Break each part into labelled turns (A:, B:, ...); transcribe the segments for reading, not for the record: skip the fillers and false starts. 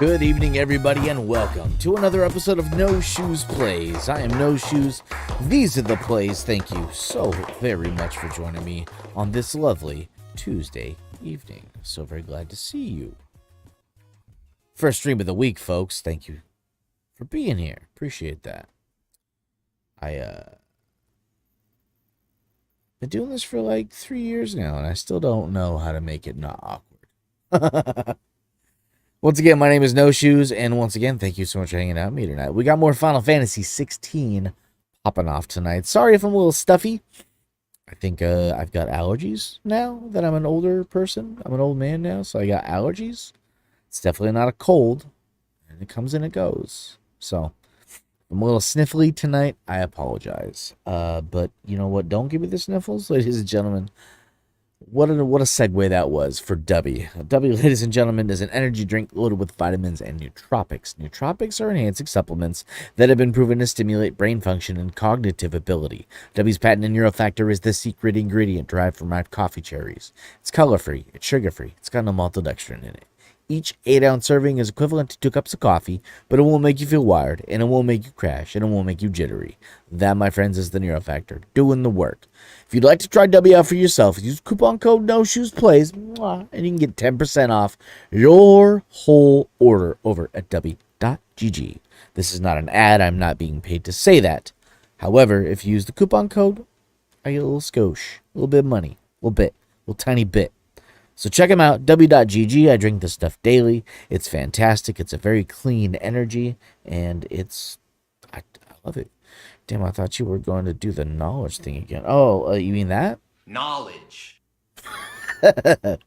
A: Good evening, everybody, and welcome to another episode of No Shoes Plays. I am No Shoes. These are the plays. Thank you so very much for joining me on this lovely Tuesday evening. So very glad to see you. First stream of the week, folks. Thank you for being here. Appreciate that. Been doing this for like 3 years now, and I still don't know how to make it not awkward. Once again, my name is No Shoes, and once again, thank you so much for hanging out with me tonight. We got more Final Fantasy 16 popping off tonight. Sorry if I'm a little stuffy. I think I've got allergies now that I'm an older person. I'm an old man now, so I got allergies. It's definitely not a cold, and it comes and it goes. So, I'm a little sniffly tonight. I apologize. But you know what? Don't give me the sniffles, ladies and gentlemen. What a segue that was for W. W, ladies and gentlemen, is an energy drink loaded with vitamins and nootropics. Nootropics are enhancing supplements that have been proven to stimulate brain function and cognitive ability. W's patented Neurofactor is the secret ingredient derived from ripe coffee cherries. It's color-free, it's sugar-free, it's got no maltodextrin in it. Each 8-ounce serving is equivalent to 2 cups of coffee, but it won't make you feel wired, and it won't make you crash, and it won't make you jittery. That, my friends, is the Neurofactor, doing the work. If you'd like to try W out for yourself, use coupon code NoShoesPlays, and you can get 10% off your whole order over at W.GG. This is not an ad. I'm not being paid to say that. However, if you use the coupon code, I get a little skosh, a little bit of money, a little tiny bit. So check them out, W.GG. I drink this stuff daily. It's fantastic. It's a very clean energy, and I love it. Damn, I thought you were going to do the knowledge thing again. Oh, you mean that?
B: Knowledge.
A: All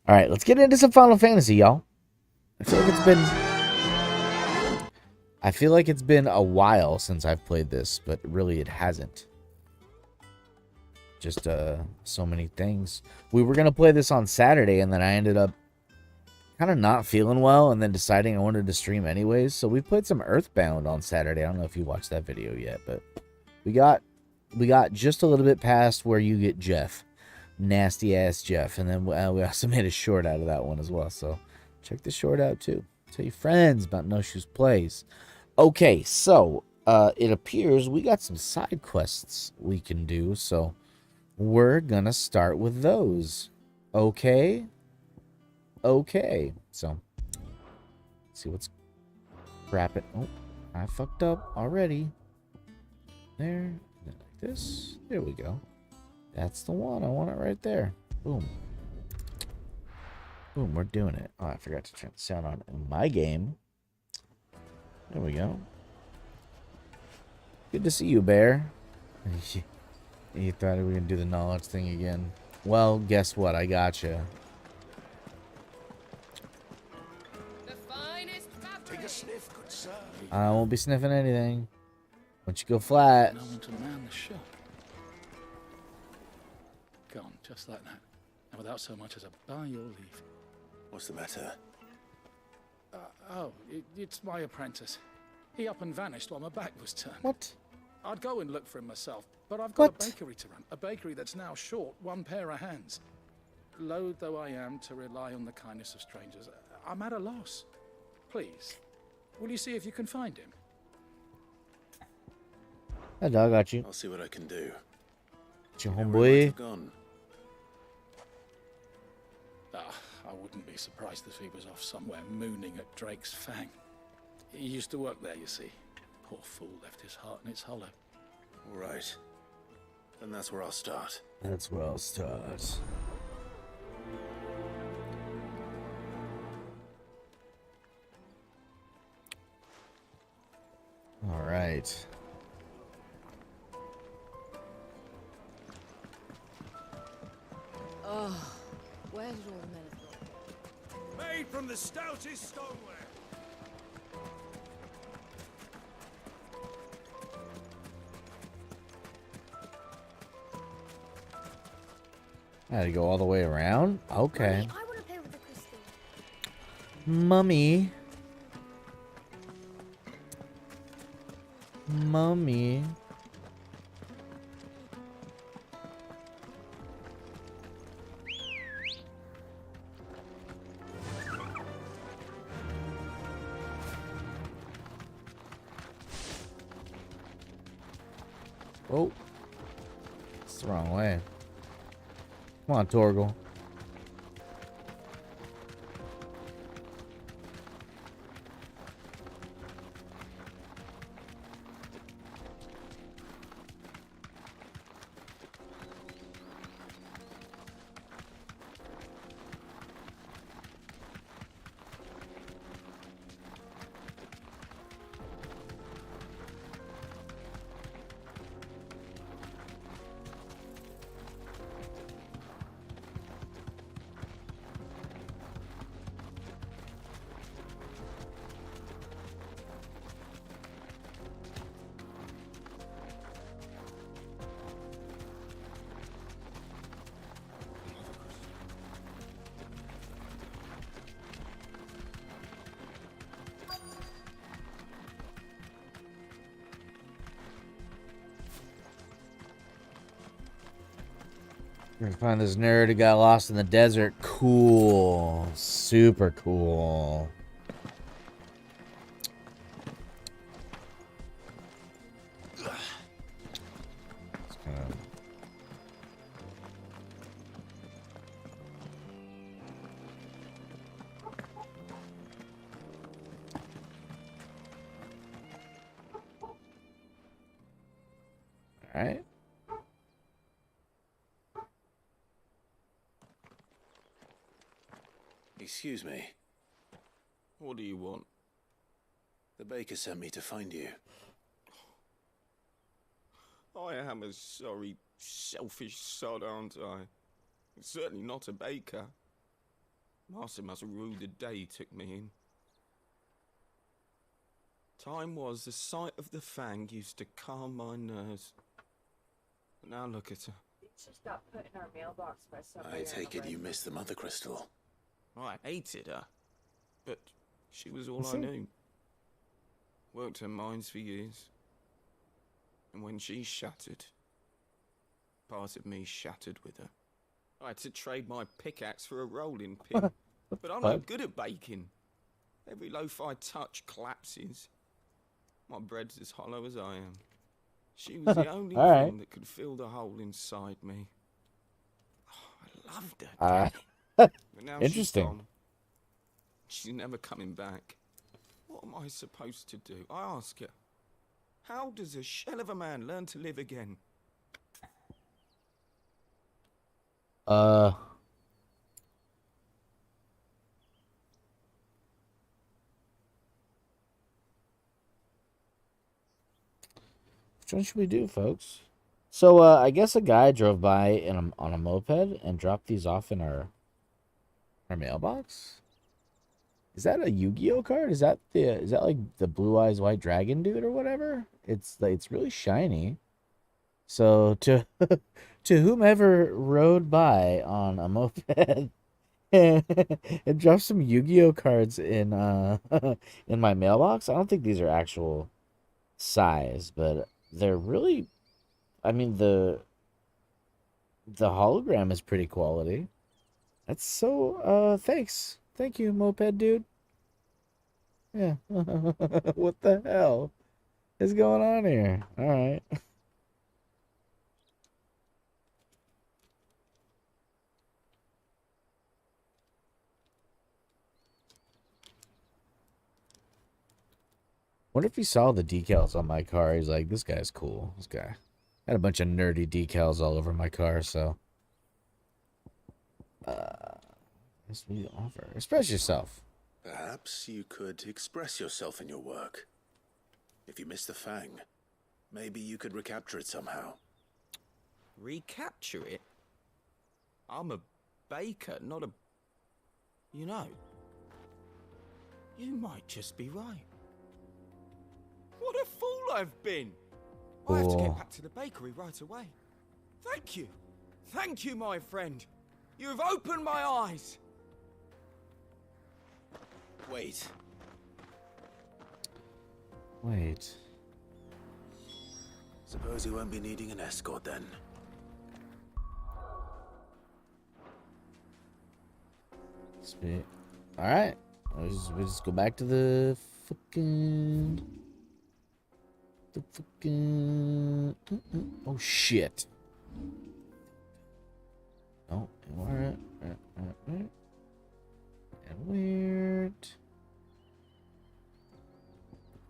A: right, let's get into some Final Fantasy, y'all. I feel like it's been a while since I've played this, but really it hasn't. Just so many things. We were gonna play this on Saturday, and then I ended up kind of not feeling well, and then deciding I wanted to stream anyways. So we played some Earthbound on Saturday. I don't know if you watched that video yet, but we got just a little bit past where you get Jeff, nasty ass Jeff, and then we also made a short out of that one as well. So check the short out too. Tell your friends about No Shoes Plays. Okay, so it appears we got some side quests we can do, so we're gonna start with those. Okay, so let's see what's crap it. Oh, I fucked up already. There, like this. There we go. That's the one. I want it right there. Boom. Boom, we're doing it. Oh, I forgot to turn the sound on in my game. There we go. Good to see you, Bear. You thought we were going to do the knowledge thing again. Well, guess what? I gotcha.
C: Take a sniff, good sir.
A: I won't be sniffing anything. Once you go flat.
C: No one to man the shop. Gone, just like that. And without so much as a by your leave.
B: What's the matter?
C: It's my apprentice. He up and vanished while my back was turned.
A: What?
C: I'd go and look for him myself, but I've got
A: What?
C: a bakery to run. A bakery that's now short one pair of hands. Loath though I am to rely on the kindness of strangers, I'm at a loss. Please, will you see if you can find him?
A: That dog got you.
B: I'll see what I can do.
A: Got your
B: Where might
A: homeboy.
B: have gone?
C: I wouldn't be surprised if he was off somewhere mooning at Drake's Fang. He used to work there, you see. Poor fool left his heart in its hollow.
B: All right. Then that's where I'll start.
A: That's where I'll start. All right.
D: Oh, where did all the men have gone?
E: Made from the stoutest stoneware.
A: I had to go all the way around? Okay.
D: Mommy, I want to play with the crystal.
A: Mummy. Mummy. Oh, it's the wrong way. Come on, Torgal. We're gonna find this nerd who got lost in the desert. Cool. Super cool. It's kind of... All right.
B: Excuse me.
E: What do you want?
B: The baker sent me to find you.
E: I am a sorry, selfish sod, aren't I? Certainly not a baker. Master must rue the day he took me in. Time was the sight of the fang used to calm my nerves. But now look at her.
F: It's just got put in our mailbox by somebody.
B: I take it you missed the mother crystal.
E: I hated her, but she was all I knew. Worked her mines for years. And when she shattered, part of me shattered with her. I had to trade my pickaxe for a rolling pin. But I'm no good at baking. Every loaf I touch collapses. My bread's as hollow as I am. She was the only thing that could fill the hole inside me. Oh, I loved her, Daddy. But now
A: Interesting.
E: she's gone. She's never coming back. What am I supposed to do? I ask her. How does a shell of a man learn to live again?
A: Which one should we do, folks? So, I guess a guy drove by on a moped and dropped these off in our mailbox. Is that a Yu-Gi-Oh card? Is that like the Blue Eyes White Dragon dude or whatever? It's really shiny. So to to whomever rode by on a moped and dropped some Yu-Gi-Oh cards in in my mailbox. I don't think these are actual size, but they're really, I mean, the hologram is pretty quality. That's so thanks. Thank you, moped dude. Yeah. What the hell is going on here? All right. What if he saw the decals on my car? He's like, this guy's cool. This guy had a bunch of nerdy decals all over my car, so this we offer. Express yourself.
B: Perhaps you could express yourself in your work. If you miss the fang, maybe you could recapture it somehow.
E: Recapture it? I'm a baker, not a... You know, you might just be right. What a fool I've been! I have to get back to the bakery right away. Thank you. Thank you, my friend. You've opened my eyes.
B: Wait.
A: Wait.
B: Suppose you won't be needing an escort then.
A: Sweet. All right. We just go back to the fucking the fucking... Oh, shit. Oh, alright. And weird.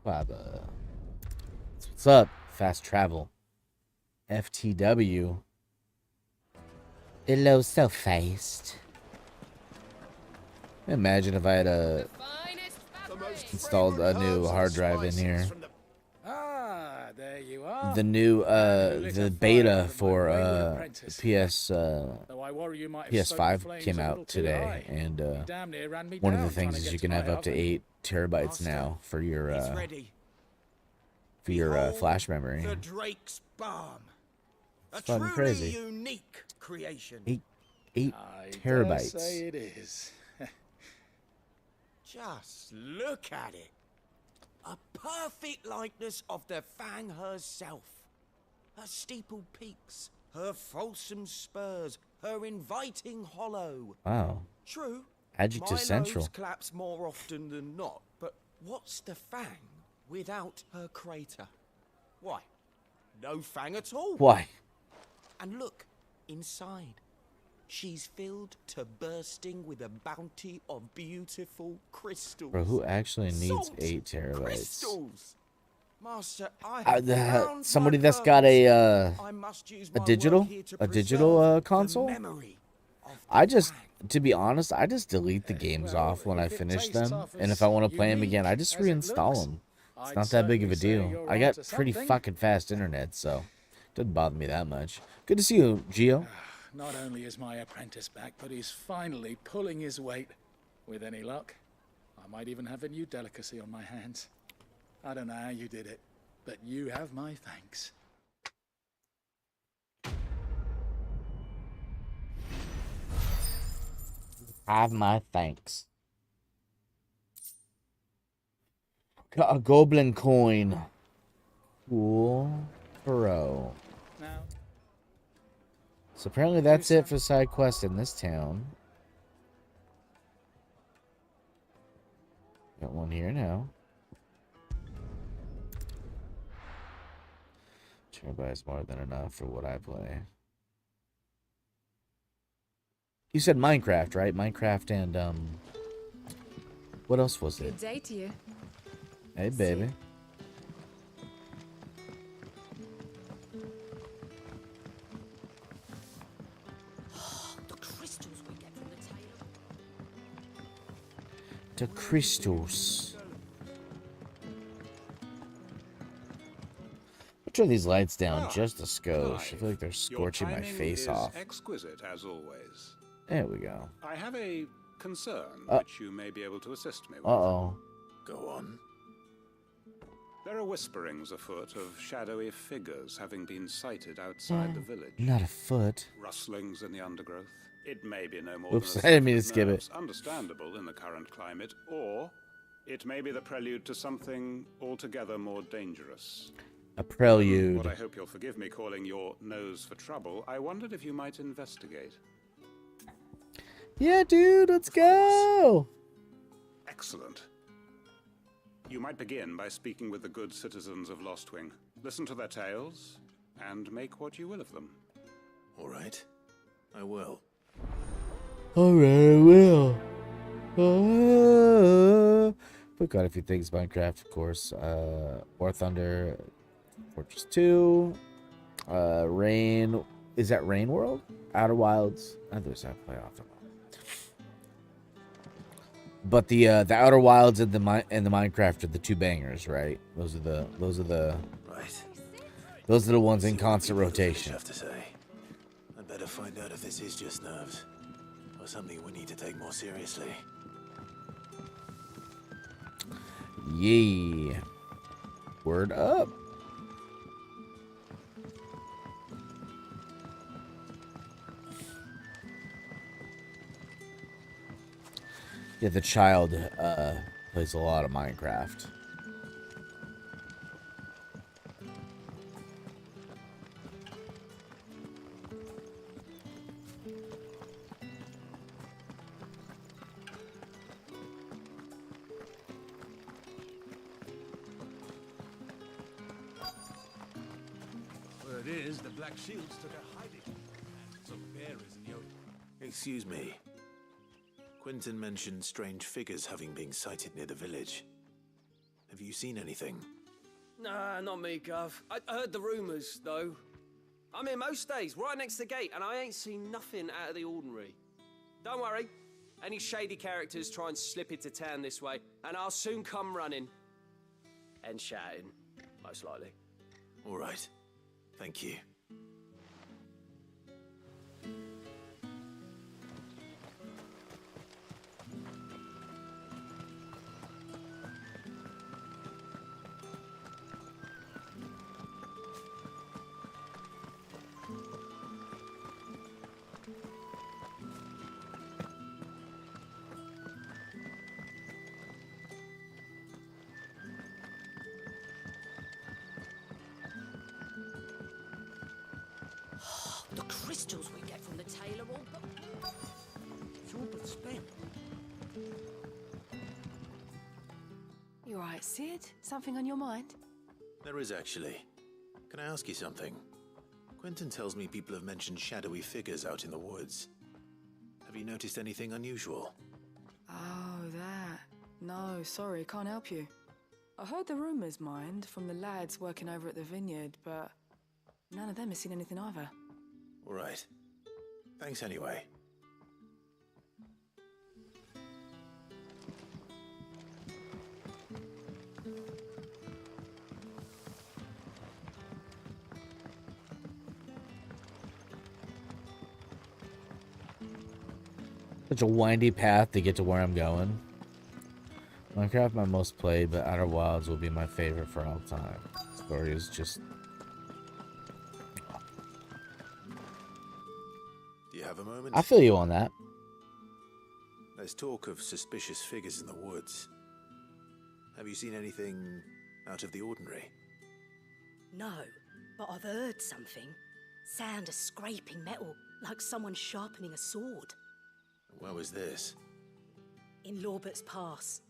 A: Baba. What's up? Fast travel. FTW. Hello, so fast. Imagine if I had installed a new hard drive in here.
C: Ah, there you are.
A: The new the beta for PS
C: Though I worry you might have stoked the
A: PS5
C: flames
A: came
C: a little
A: out
C: too
A: today,
C: high.
A: and
C: You damn near ran me
A: one of the
C: down trying
A: things
C: to
A: is
C: get
A: you
C: to
A: can have
C: my
A: up to
C: oven.
A: 8 terabytes
E: Master,
A: now for your
E: It's ready.
A: flash
E: Behold
A: memory.
E: The Drake's Balm. A
A: It's fucking
E: truly
A: crazy.
E: unique creation.
A: 8
C: I dare
A: terabytes.
C: say it is.
E: Just look at it. A perfect likeness of the Fang herself. Her steeple peaks, her fulsome spurs, her inviting hollow.
A: Wow.
E: True,
A: Adjective
E: my
A: central.
E: lobes collapse more often than not, but what's the Fang without her crater? Why, no Fang at all.
A: Why?
E: And look, inside. She's filled to bursting with a bounty of beautiful crystals.
A: Bro, who actually needs
E: Salt
A: 8 terabytes?
E: Crystals. Master, I have found
A: Somebody
E: my
A: that's got
E: purpose. I must use my
A: digital
E: word here to
A: a digital
E: preserve the
A: console.
E: memory of the
A: I just,
E: Fang.
A: to be honest, I just delete the games
C: well,
A: off when I
C: if it
A: finish
C: tastes
A: them,
C: half
A: and
C: as
A: if I want to play them again, I
C: unique
A: just
C: as it
A: reinstall
C: looks,
A: them. It's
C: I'd
A: not that big of a
C: certainly say
A: deal.
C: you're
A: I got
C: onto
A: pretty
C: something.
A: fucking fast internet, so it doesn't bother me that much. Good to see you, Gio.
C: Not only is my apprentice back, but he's finally pulling his weight. With any luck, I might even have a new delicacy on my hands. I don't know how you did it, but you have my thanks.
A: Have my thanks. Got a goblin coin. Cool. Bro.
C: Now,
A: So apparently that's it for side quests in this town. Got one here now. Terabyte is more than enough for what I play. You said Minecraft, right? Minecraft and what else was it?
D: Good day to you.
A: Hey, baby.
D: The crystals we get from the tailor.
A: The crystals. I'll turn these lights down just a skosh. I feel like they're scorching my face off.
B: Exquisite as always.
A: There we go.
B: I have a concern which you may be able to assist me with.
A: Uh-oh.
B: Go on. There are whisperings afoot of shadowy figures having been sighted outside the village.
A: Not a foot.
B: Rustlings in the undergrowth. It may be no more
A: Oops,
B: than
A: I didn't mean to skip it.
B: nerves, understandable in the current climate, or it may be the prelude to something altogether more dangerous.
A: A prelude.
B: What I hope you'll forgive me calling your nose for trouble, I wondered if you might investigate.
A: Yeah, dude, let's go.
B: Excellent. You might begin by speaking with the good citizens of Lostwing. Listen to their tales, and make what you will of them. All right, I will.
A: Alright, I will. We got a few things. Minecraft, of course. War Thunder, Fortress 2. Rain. Is that Rain World? Outer Wilds. I think I play off the wall. But the Outer Wilds and the Minecraft are the two bangers, right? Those are the
B: Right.
A: those are the ones in constant rotation.
B: Have to say, I'd better find out if this is just nerves, or something we need to take more seriously.
A: Yeah. Word up. Yeah, the child plays a lot of Minecraft.
G: it is, the Black Shields took a hiding. And some bearers in the open.
H: Excuse me. Quentin mentioned strange figures having been sighted near the village. Have you seen anything?
I: Nah, not me, Gov. I heard the rumours, though. I'm here most days, right next to the gate, and I ain't seen nothing out of the ordinary. Don't worry. Any shady characters try and slip into town this way, and I'll soon come running. And shouting, most likely.
H: All right. Thank you.
J: The crystals we get from the tailor all but...
G: It's all but spent.
K: You alright, Sid? Something on your mind?
H: There is actually. Can I ask you something? Quentin tells me people have mentioned shadowy figures out in the woods. Have you noticed anything unusual?
K: Oh, that. No, sorry, can't help you. I heard the rumours, mind, from the lads working over at the vineyard, but none of them has seen anything either.
H: All right. Thanks anyway.
A: Such a windy path to get to where I'm going. Minecraft my most played, but Outer Wilds will be my favorite for all time. Story is just...
H: Do you have a moment?
A: I feel you on that.
H: There's talk of suspicious figures in the woods. Have you seen anything out of the ordinary?
J: No, but I've heard something. Sound of scraping metal, like someone sharpening a sword.
H: Where was this?
J: In Lorbert's Pass.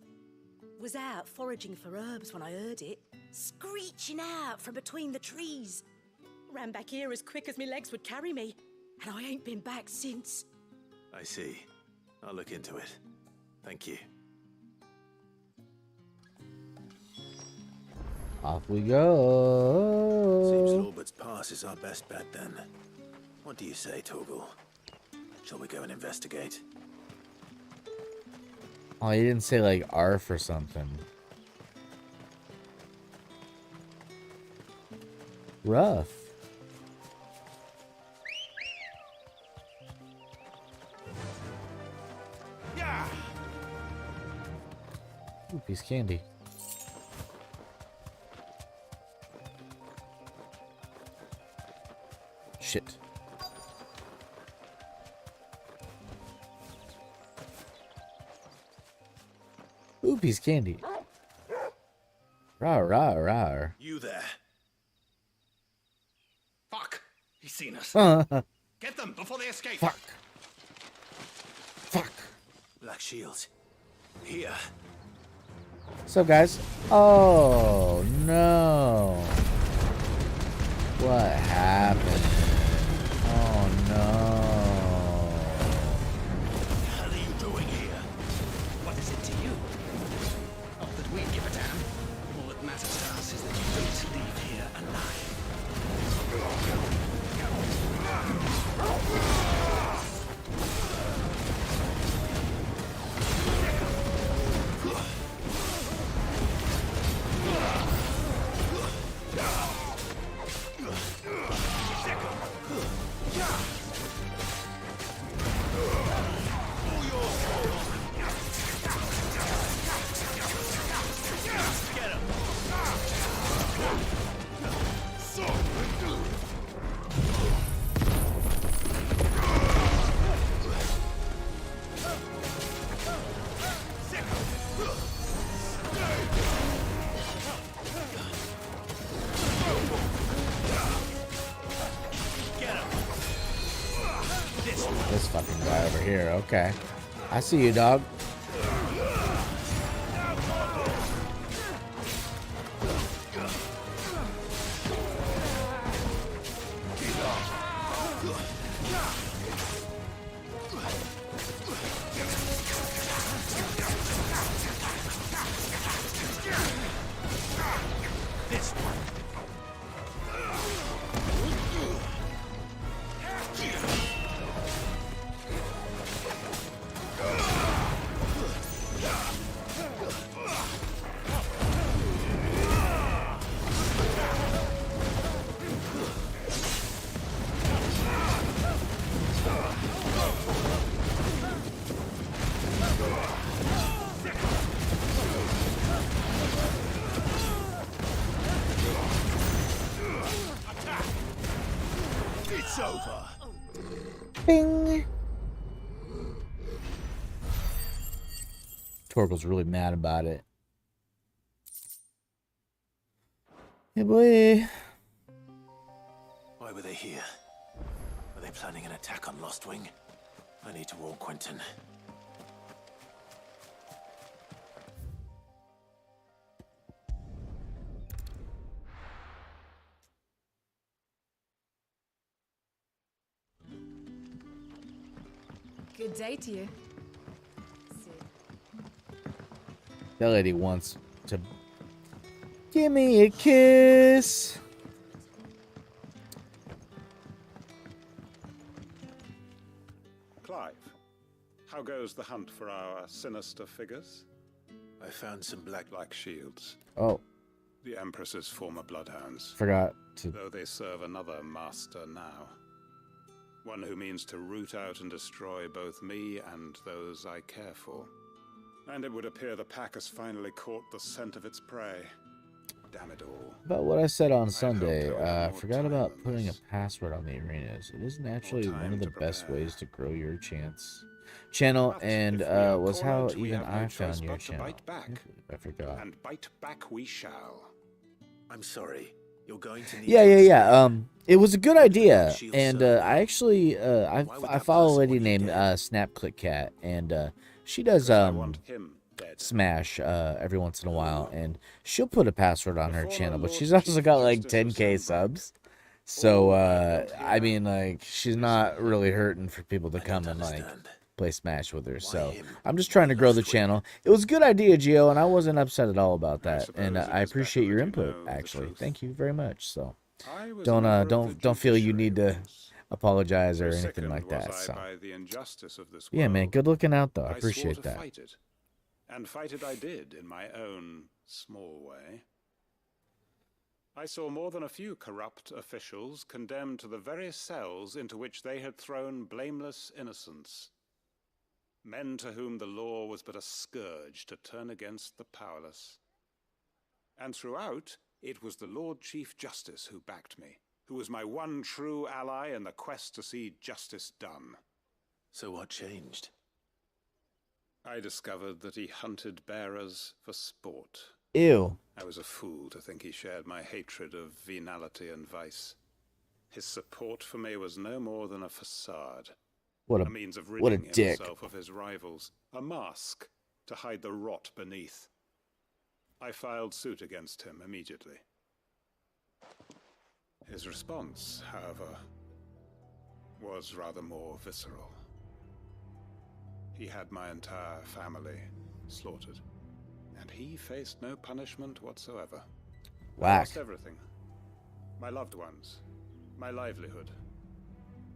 J: Was out foraging for herbs when I heard it, screeching out from between the trees. Ran back here as quick as my legs would carry me, and I ain't been back since.
H: I see. I'll look into it. Thank you.
A: Off we go.
H: Seems Lorbert's Pass is our best bet then. What do you say, Torgal? Shall we go and investigate?
A: Oh, you didn't say like ARF or something. Rough.
G: Yeah.
A: Ooh, piece of candy. Shit. Ooh, piece of candy. Rawr, rawr, rawr.
H: You there.
G: Fuck! He's seen us.
A: Fuck.
G: Get them before they escape.
A: Fuck.
H: Black Shields. Here.
A: What's up, guys? Oh, no. What happened? Oh, no.
G: What the hell are you doing here? What is it to you? Not that we give a damn. All that matters to us is that you don't leave here alive.
A: This fucking guy over here. Okay. I see you, dog.
G: It's over.
A: Bing. Torgal's really mad about it. Hey boy.
H: Why were they here? Were they planning an attack on Lostwing? I need to warn Quentin.
D: Good day to you.
A: That lady wants to give me a kiss.
B: Clive, how goes the hunt for our sinister figures?
H: I found some black
B: shields.
A: Oh,
B: The Empress's former bloodhounds.
A: forgot to.
B: Though they serve another master now. One who means to root out and destroy both me and those I care for. And it would appear the pack has finally caught the scent of its prey. Damn it all.
A: About what I said on
B: I
A: Sunday,
B: hoped I would have
A: I
B: more
A: forgot
B: time
A: about
B: than
A: putting a
B: this.
A: password on the arenas. It is naturally one
B: time
A: of the
B: to
A: best
B: prepare.
A: ways to grow your channel,
B: But
A: and
B: if we are
A: was how
B: cornered, we
A: even
B: have no
A: I
B: choice
A: found your
B: but to
A: channel.
B: bite back.
A: I forgot.
B: And bite back we shall.
H: I'm sorry. You're going to need
A: Yeah,
H: to
A: yeah, yeah.
H: explain.
A: It was a good idea,
H: Shield
A: and
H: server.
A: I actually
H: Why would
A: I
H: that
A: follow a
H: person
A: lady
H: want you
A: named
H: dead?
A: SnapClickCat, and she does
B: I want him dead.
A: Smash every once in a while, and she'll put a password on
B: The
A: her
B: former
A: channel, but
B: Lord
A: she's also
B: Chief
A: got like
B: Justice of
A: 10K
B: Sandbrook.
A: subs. So
B: All I want
A: I
B: here
A: mean, like, she's
B: is
A: not
B: the
A: really
B: help.
A: hurting for people to
H: I
A: come
H: don't
A: and like
H: understand.
A: play Smash with her. So
H: him?
A: I'm just trying to grow the
H: Lostwing?
A: channel. It was a good idea, Gio, and I wasn't upset at all about
B: I
A: that. And
B: suppose it
A: I
B: is
A: appreciate
B: better
A: your
B: that you
A: input.
B: know the
A: Actually,
B: truth.
A: thank you very much. So
B: I was
A: don't
B: a member of the
A: don't feel you need to
B: judiciary once.
A: apologize or
B: So
A: anything
B: sickened
A: like
B: was
A: that.
B: I
A: So
B: by the injustice of this
A: yeah, man,
B: world,
A: good looking out though. I
B: I swore
A: appreciate
B: to
A: that.
B: fight it. And fight it I did in my own small way. I saw more than a few corrupt officials condemned to the very cells into which they had thrown blameless innocents. Men to whom the law was but a scourge to turn against the powerless. And throughout, it was the Lord Chief Justice who backed me, who was my one true ally in the quest to see justice done.
H: So what changed?
B: I discovered that he hunted bearers for sport.
A: Ew.
B: I was a fool to think he shared my hatred of venality and vice. His support for me was no more than a facade.
A: What
B: A
A: a
B: means of
A: what a
B: ridding
A: dick.
B: himself of his rivals. A mask to hide the rot beneath. I filed suit against him immediately. His response, however, was rather more visceral. He had my entire family slaughtered, and he faced no punishment whatsoever. I
A: Whack.
B: lost everything. My loved ones, my livelihood,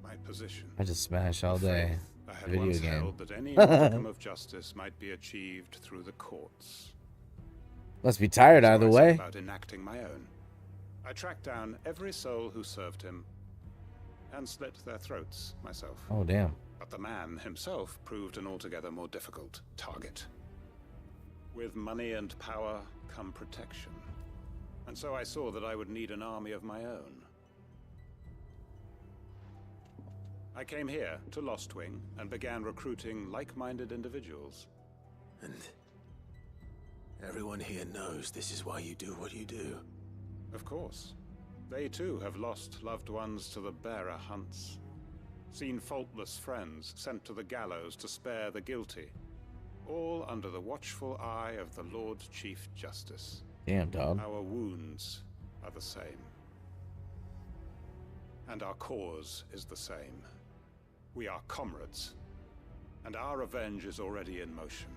B: my position.
A: I just Smash all day.
B: I had
A: Video
B: once
A: game.
B: held that any modicum of justice might be achieved through the courts.
A: Must be tired
B: So
A: either
B: I set
A: way.
B: about enacting my own. I tracked down every soul who served him and slit their throats myself.
A: Oh damn.
B: But the man himself proved an altogether more difficult target. With money and power come protection. And so I saw that I would need an army of my own. I came here to Lostwing and began recruiting like-minded individuals.
H: And everyone here knows this is why you do what you do.
B: Of course. They too have lost loved ones to the bearer hunts. Seen faultless friends sent to the gallows to spare the guilty. All under the watchful eye of the Lord Chief Justice.
A: Damn, dog.
B: Our wounds are the same. And our cause is the same. We are comrades. And our revenge is already in motion.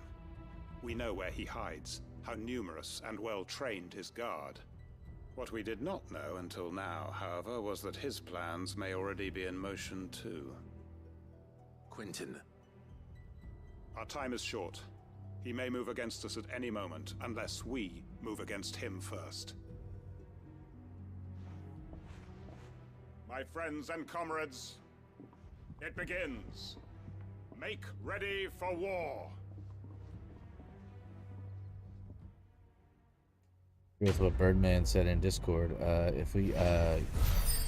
B: We know where he hides, how numerous and well-trained his guard. What we did not know until now, however, was that his plans may already be in motion too.
H: Quentin.
B: Our time is short. He may move against us at any moment, unless we move against him first. My friends and comrades, it begins. Make ready for war.
A: Here's what Birdman said in Discord. If we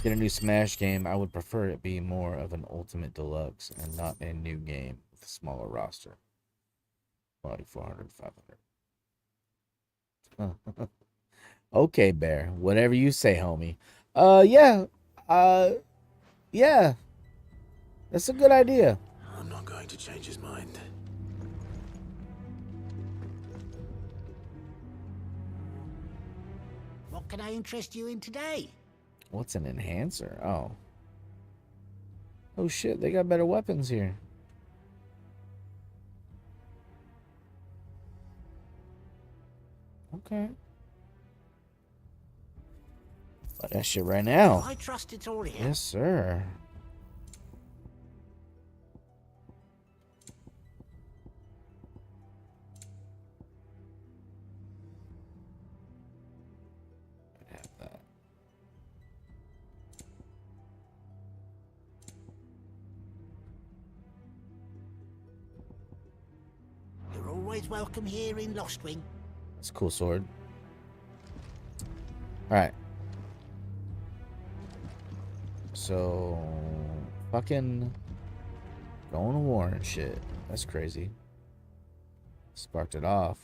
A: get a new Smash game, I would prefer it be more of an Ultimate Deluxe and not a new game with a smaller roster. Like 400, 500. Okay, Bear. Whatever you say, homie. Yeah. Yeah. That's a good idea.
H: I'm not going to change his mind.
L: What can I interest you in today?
A: What's an enhancer? Oh. Oh shit, they got better weapons here. Okay. Buy that shit right now.
L: I trust it's all here.
A: Yes, sir. Have that.
L: You're always welcome here in Lostwing.
A: It's a cool sword. Alright. So, fucking going to war and shit. That's crazy. Sparked it off.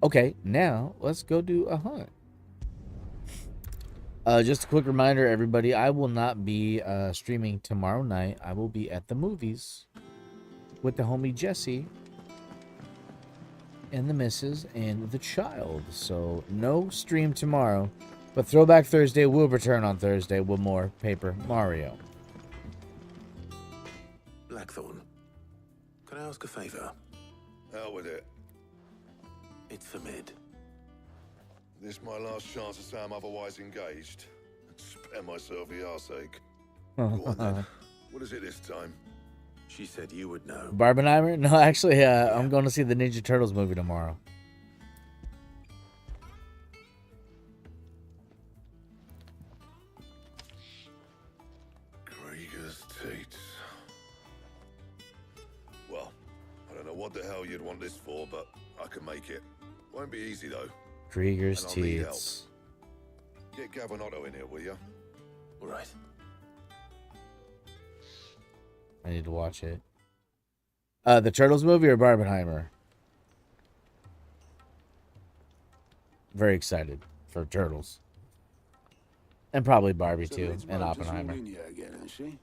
A: Okay, now let's go do a hunt. Just a quick reminder, everybody, I will not be streaming tomorrow night. I will be at the movies with the homie Jesse and the missus and the child. So no stream tomorrow, but Throwback Thursday will return on Thursday with more Paper Mario.
H: Blackthorn, can I ask a favor?
M: Hell with it.
H: It's for Mid.
M: This my last chance to say I'm otherwise engaged. Spare myself the arseache. Go on then. What is it this time?
H: She said you would know.
A: Barbenheimer? No, actually, I'm going to see the Ninja Turtles movie tomorrow.
M: Krieger's Teats. Well, I don't know what the hell you'd want this for, but I can make it. Won't be easy though.
A: Krieger's
M: And I'll need
A: Teats.
M: Get Gavin in here, will you?
H: All right.
A: I need to watch it. The Turtles movie or Barbenheimer? Very excited for Turtles. And probably Barbie
N: So
A: too,
N: Liz
A: and
N: Moses
A: Oppenheimer.
N: Mourinho again, ain't she?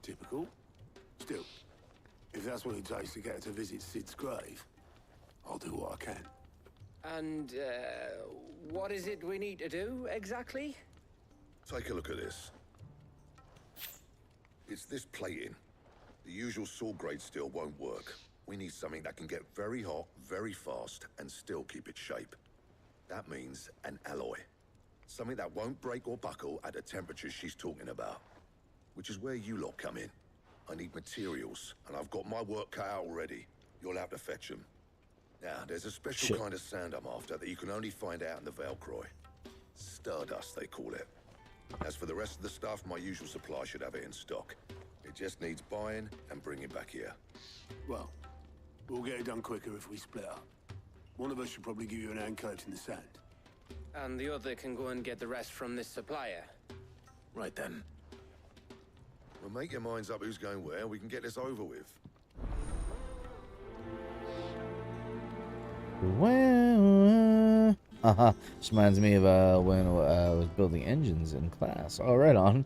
N: Typical. Still, if that's what it takes to get her to visit Sid's grave, I'll do what I can.
I: And, what is it we need to do, exactly?
M: Take a look at this. It's this plating. The usual sword grade steel won't work. We need something that can get very hot, very fast, and still keep its shape. That means an alloy. Something that won't break or buckle at the temperatures she's talking about. Which is where you lot come in. I need materials, and I've got my work cut out already. You'll have to fetch them. Now, there's a special kind of sand I'm after that you can only find out in the Velcroy. Stardust, they call it. As for the rest of the stuff, my usual supply should have it in stock. It just needs buying and bringing back here.
N: Well, we'll get it done quicker if we split up. One of us should probably give you an hand coat in the sand.
I: And the other can go and get the rest from this supplier.
H: Right then.
M: Well, make your minds up who's going where, and we can get this over with.
A: This reminds me of when I was building engines in class. Oh, right on.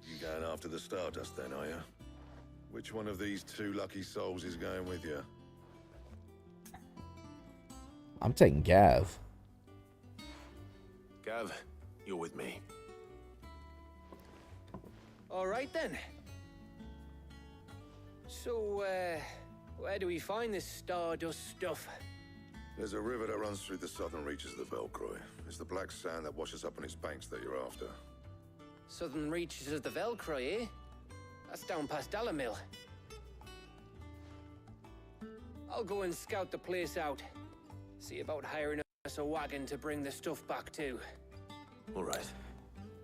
M: You going after the Stardust then, are you? Which one of these two lucky souls is going with you?
A: I'm taking Gav.
H: Gav, you're with me.
I: All right, then. So, where do we find this Stardust stuff?
M: There's a river that runs through the southern reaches of the Velcroy. It's the black sand that washes up on its banks that you're after.
I: Southern reaches of the Velcro, eh? That's down past Dalamil. I'll go and scout the place out. See about hiring us a wagon to bring the stuff back to.
H: All right.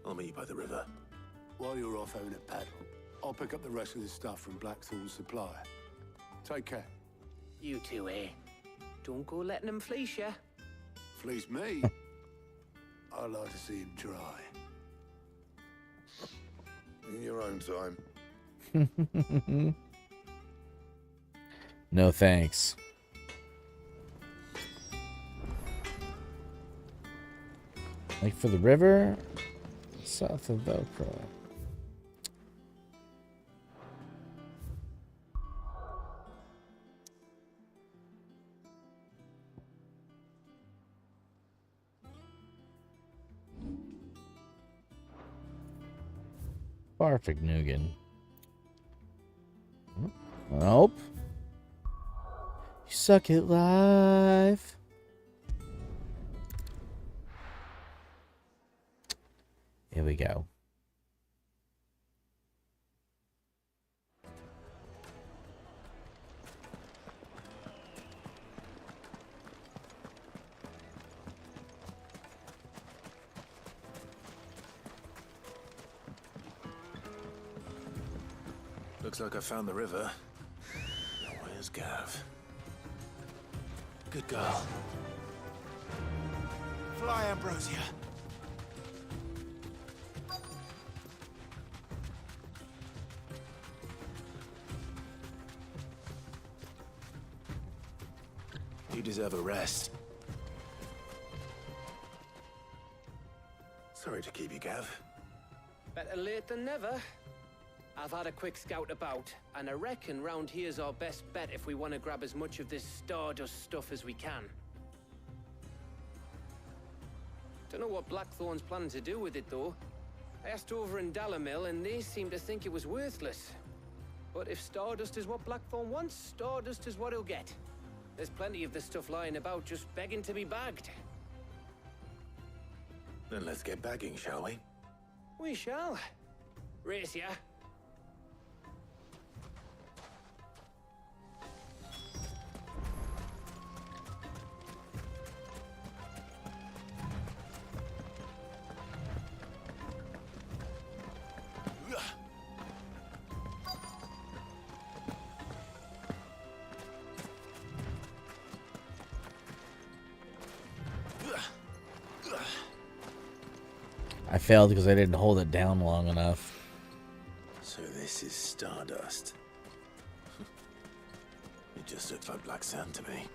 H: I'll meet you by the river.
N: While you're off having a paddle, I'll pick up the rest of the stuff from Blackthorn's supply. Take care.
I: You two, eh? Don't go letting him fleece ya.
N: Fleece me? I like to see him try.
M: In your own time.
A: No thanks. Like for the river, south of Velcro. Perfect, Nugan. Nope. You suck at life. Here we go.
H: Looks like I found the river. Where's Gav? Good girl. Fly, Ambrosia. You deserve a rest. Sorry to keep you, Gav.
I: Better late than never. I've had a quick scout about, and I reckon round here's our best bet if we want to grab as much of this Stardust stuff as we can. Don't know what Blackthorn's planning to do with it, though. I asked over in Dalamil, and they seem to think it was worthless. But if Stardust is what Blackthorn wants, Stardust is what he'll get. There's plenty of this stuff lying about, just begging to be bagged.
H: Then let's get bagging, shall we?
I: We shall. Race ya.
A: I failed because I didn't hold it down long enough.
H: So this is Stardust. It just looks like black sand to me.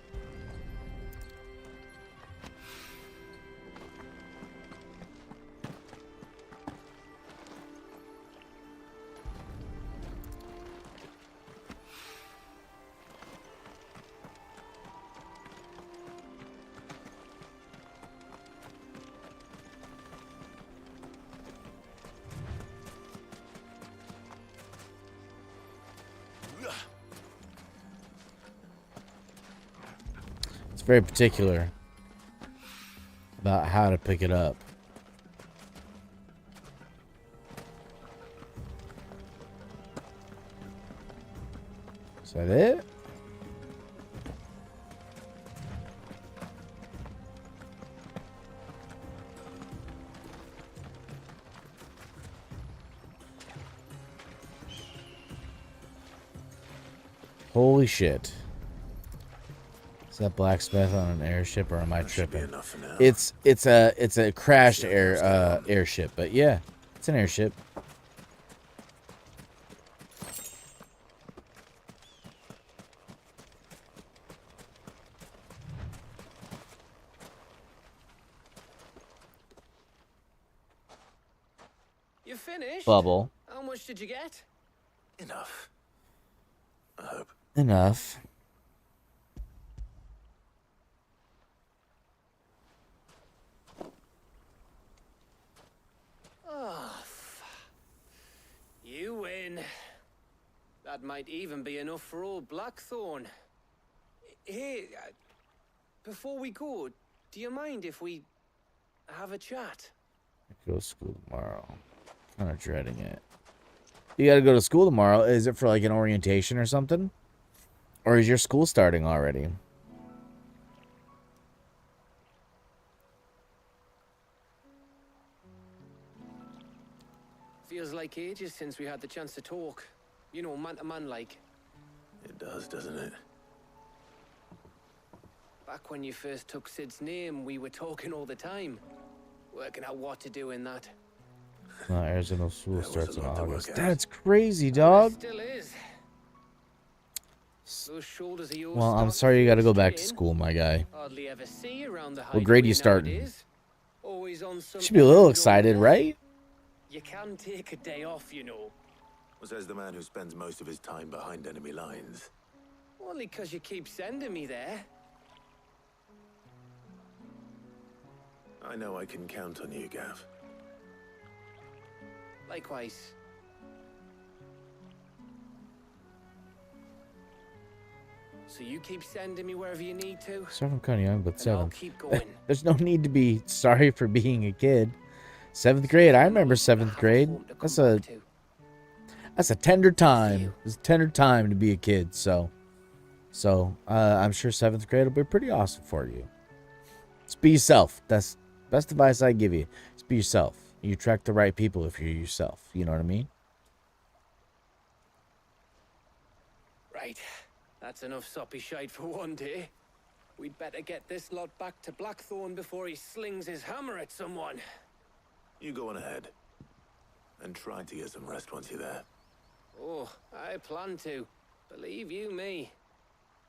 A: Very particular about how to pick it up. Is that it? Holy shit. Is that blacksmith on an airship, or am I tripping? It's a crashed airship, but yeah, it's an airship.
I: You finished?
A: Bubble.
I: How much did you get?
H: Enough. I hope.
A: Enough.
I: Oh, you win. That might even be enough for old Blackthorn. Hey, before we go, do you mind if we have a chat?
A: I go to school tomorrow. Kind of dreading it. You gotta go to school tomorrow. Is it for like an orientation or something? Or is your school starting already?
I: Feels like ages since we had the chance to talk. You know, man to man like.
H: It does, doesn't it?
I: Back when you first took Sid's name, we were talking all the time. Working out what to do in that.
A: No, Arizona school
H: There was
A: starts
H: a
A: in
H: lot to work
A: August.
H: out.
A: That's crazy,
I: There
A: dog.
I: still is. Those shoulders of yours
A: Well, I'm
I: start to
A: sorry you
I: feel
A: gotta go back to
I: strain.
A: school, my guy.
I: Hardly ever see you around the
A: What grade you
I: hideaway
A: starting?
I: nowadays. Always on some
A: Should be a little
I: errand or
A: excited,
I: other.
A: right?
I: You can take a day off, you know.
H: Says the man who spends most of his time behind enemy lines.
I: Only 'cause you keep sending me there.
H: I know I can count on you, Gav.
I: Likewise. So you keep sending me wherever you need to.
A: Sorry, I'm kind of young, but
I: And I'll
A: 7th.
I: keep going.
A: There's no need to be sorry for being a kid. 7th grade. I remember 7th grade. That's a tender time. It's a tender time to be a kid. So I'm sure 7th grade will be pretty awesome for you. Just be yourself. That's best advice I give you. Just be yourself. You attract the right people if you're yourself. You know what I mean?
I: Right. That's enough soppy shite for one day. We'd better get this lot back to Blackthorn before he slings his hammer at someone.
H: You go on ahead. And try to get some rest once you're there.
I: Oh, I plan to. Believe you me.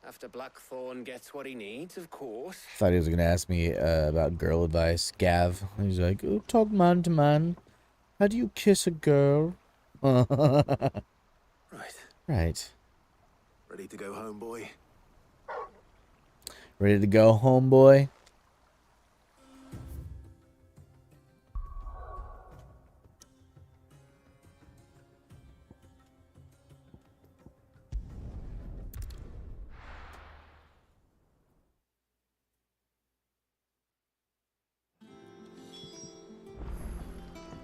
I: After Blackthorn gets what he needs, of course.
A: Thought he was gonna ask me about girl advice. Gav. He's like, oh, talk man to man. How do you kiss a girl?
H: Right.
A: Right.
H: Ready to go home, boy?
A: Ready to go, homeboy?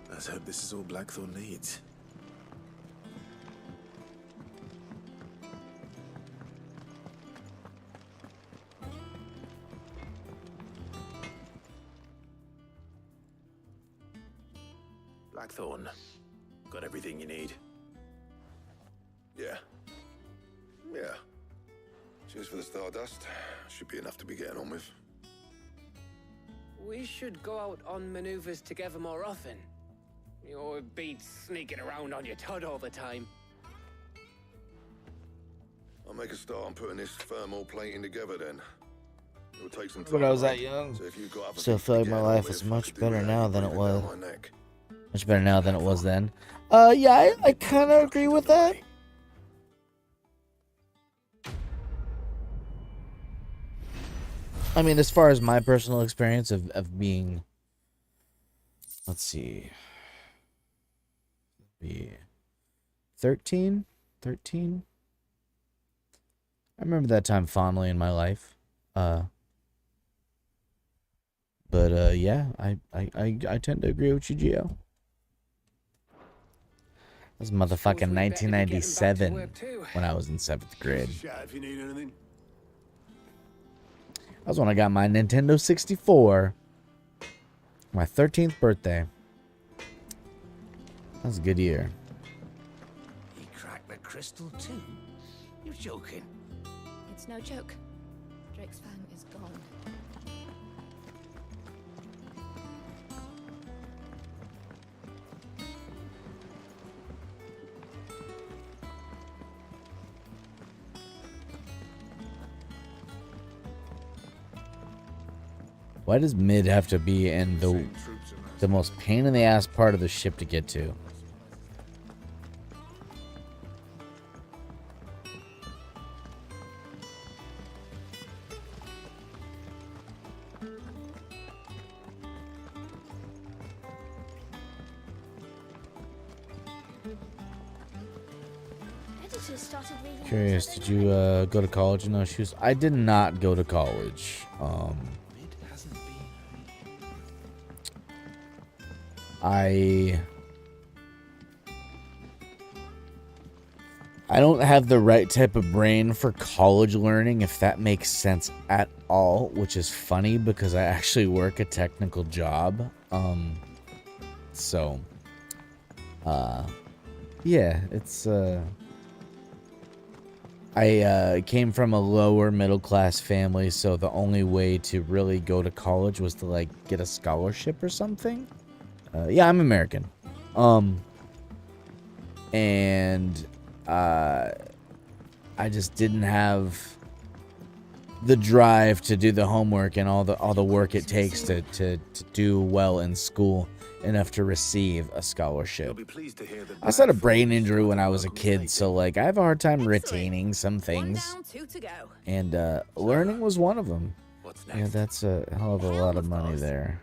H: Let's hope this is all Blackthorn needs. Blackthorn, got everything you need?
M: Yeah. Yeah. Cheers for the stardust. Should be enough to be getting on with.
I: We should go out on maneuvers together more often. You're beat sneaking around on your tud all the time.
M: I'll make a start on putting this thermal plating together then. It will take some time.
A: When I was that
M: right?
A: young,
M: So if you've got other
A: still
M: things
A: feel
M: to
A: like my
M: get on
A: life
M: with,
A: is
M: I
A: much
M: could do
A: better
M: without
A: now
M: you
A: than it
M: breathing down
A: was.
M: my neck.
A: Much better now than it was then. Yeah, I kind of agree with that. I mean, as far as my personal experience of being, let's see, be 13. I remember that time fondly in my life. But yeah, I tend to agree with you, Gio. That was motherfucking 1997 when I was in 7th grade.
N: Shout if you need anything.
A: That was when I got my Nintendo 64. My 13th birthday. That was a good year.
L: He cracked the crystal too? You're joking.
D: It's no joke. Drake's fang is gone.
A: Why does mid have to be in the most pain in the ass part of the ship to get to?
D: Editors started reading.
A: Curious, did you go to college in NoShoes? I did not go to college. I I don't have the right type of brain for college learning, if that makes sense at all, which is funny because I actually work a technical job. So, yeah, it's, I came from a lower middle class family, so the only way to really go to college was to, like, get a scholarship or something. Yeah, I'm American. And I just didn't have the drive to do the homework and all the work it takes to do well in school enough to receive a scholarship. I also had a brain injury when I was a kid, so like I have a hard time retaining some things. And learning was one of them. Yeah, that's a hell of a lot of money there.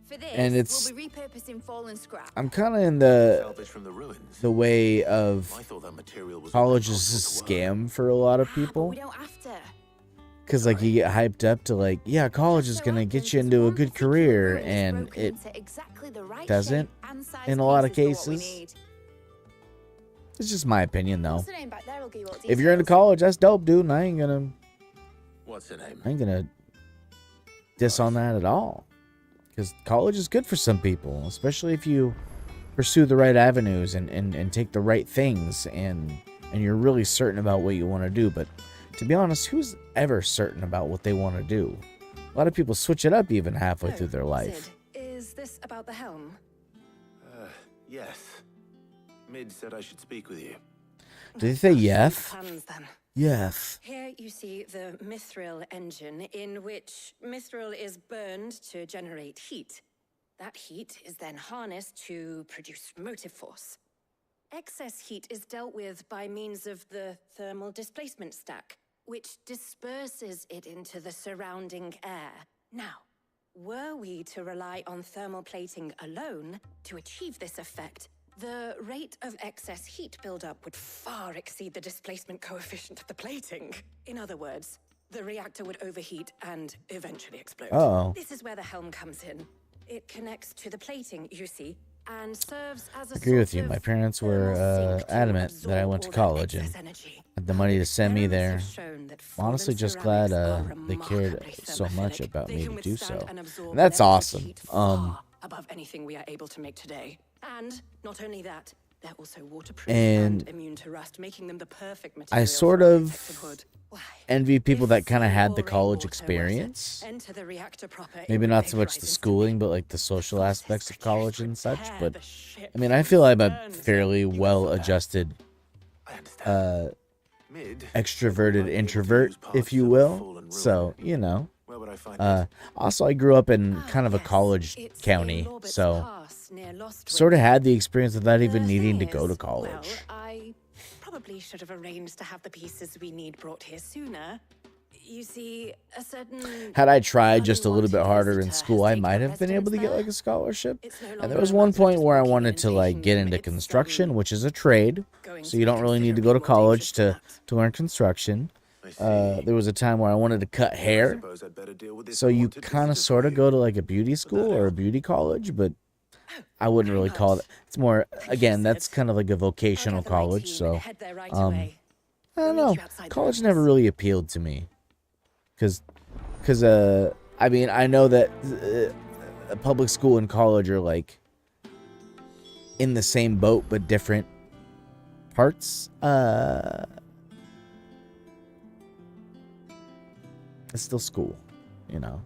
D: For this,
A: And it's
D: we'll be repurposing fallen scrap.
A: I'm kind of in the way of college is a scam for a lot of people.
D: We don't have to.
A: Because, like, you get hyped up to, like, yeah, college is going to get you into a good career, and it doesn't in a lot of cases. It's just my opinion, though. If you're into college, that's dope, dude, and I ain't going to diss on that at all. Because college is good for some people, especially if you pursue the right avenues and take the right things, and you're really certain about what you want to do. But to be honest, who's ever certain about what they want to do? A lot of people switch it up even halfway through their life.
J: Sid, is this about the helm?
H: Yes. Mid said I should speak with you.
A: Did they say yes?
J: Plans, then.
A: Yes.
J: Here you see the mithril engine, in which mithril is burned to generate heat. That heat is then harnessed to produce motive force. Excess heat is dealt with by means of the thermal displacement stack, which disperses it into the surrounding air. Now, were we to rely on thermal plating alone to achieve this effect, the rate of excess heat buildup would far exceed the displacement coefficient of the plating. In other words, the reactor would overheat and eventually explode.
A: Uh-oh.
J: This is where the helm comes in. It connects to the plating, you see, and serves as a
A: I agree with you.
J: sort
A: My
J: of
A: parents were adamant that I went to college and had the money to send me there. I'm honestly just glad they cared so much about me to do so. And that's awesome.
J: Above anything we are able to make today. And not only that, they're also waterproof
A: and
J: and immune to rust, making them the perfect material.
A: I sort of envy people that kind of had the college experience. Maybe not so much the schooling, but like the social aspects of college and such. But I mean, I feel I'm a fairly well-adjusted, extroverted introvert, if you will. So, you know. Also, I grew up in kind of a college county, so sort of had the experience without even needing to go to college.
J: Well, I probably should have arranged to have the pieces we need brought here sooner. You see, a certain...
A: Had I tried just a little bit harder in school, I might have been able to get like a scholarship. And there was one point where I wanted to like get into construction, which is a trade, so you don't really need to go to college to learn construction. There was a time where I wanted to cut hair, so you kind of sort of go to like a beauty school or a beauty college, but I wouldn't really call it. It's more, again, that's kind of like a vocational college, so I don't know. College never really appealed to me, because I mean, I know that public school and college are like in the same boat but different parts. It's still school, you know.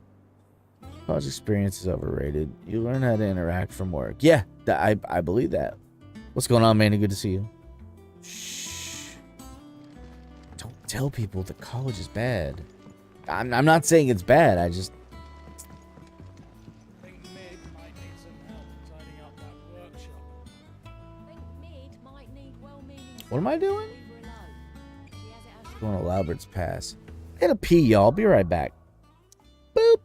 A: College experience is overrated. You learn how to interact from work. Yeah, I believe that. What's going on, Manny? Good to see you. Shh. Don't tell people that college is bad. I'm not saying it's bad. I just... What am I doing? Going to Loubert's Pass. I gotta pee, y'all. I'll be right back. Boop.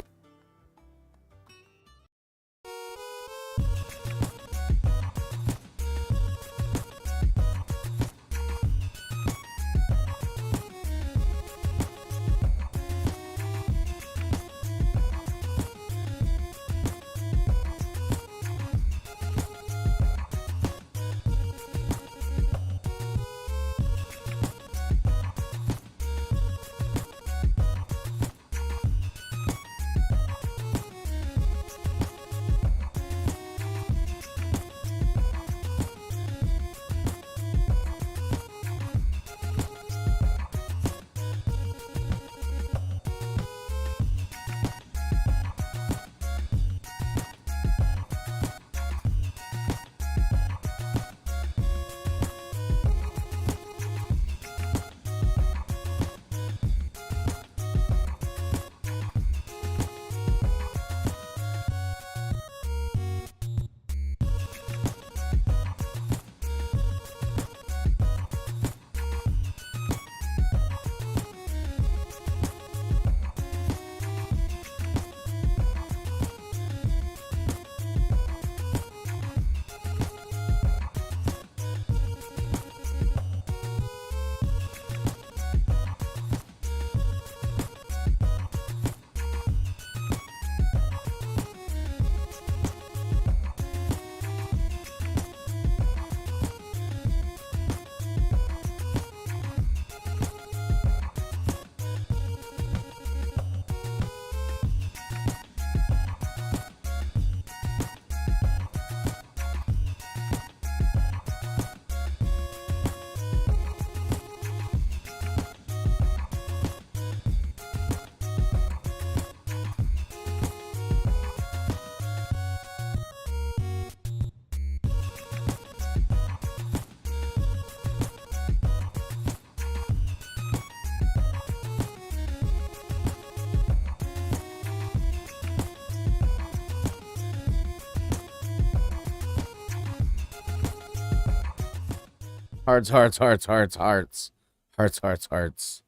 A: Hearts, hearts, hearts, hearts, hearts. Hearts, hearts, hearts.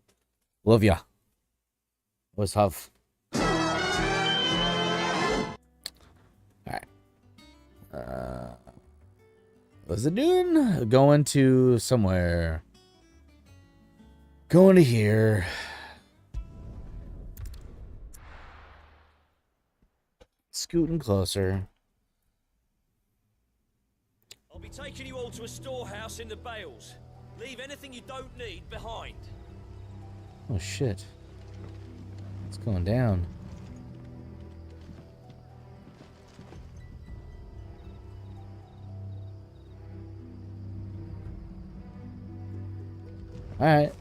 A: Love ya. Was tough. Alright. What's it doing? Going to somewhere. Going to here. Scooting closer.
O: I'll be taking you all to a storehouse in the Bales. Leave anything you don't need behind.
A: Oh shit. It's going down. Alright.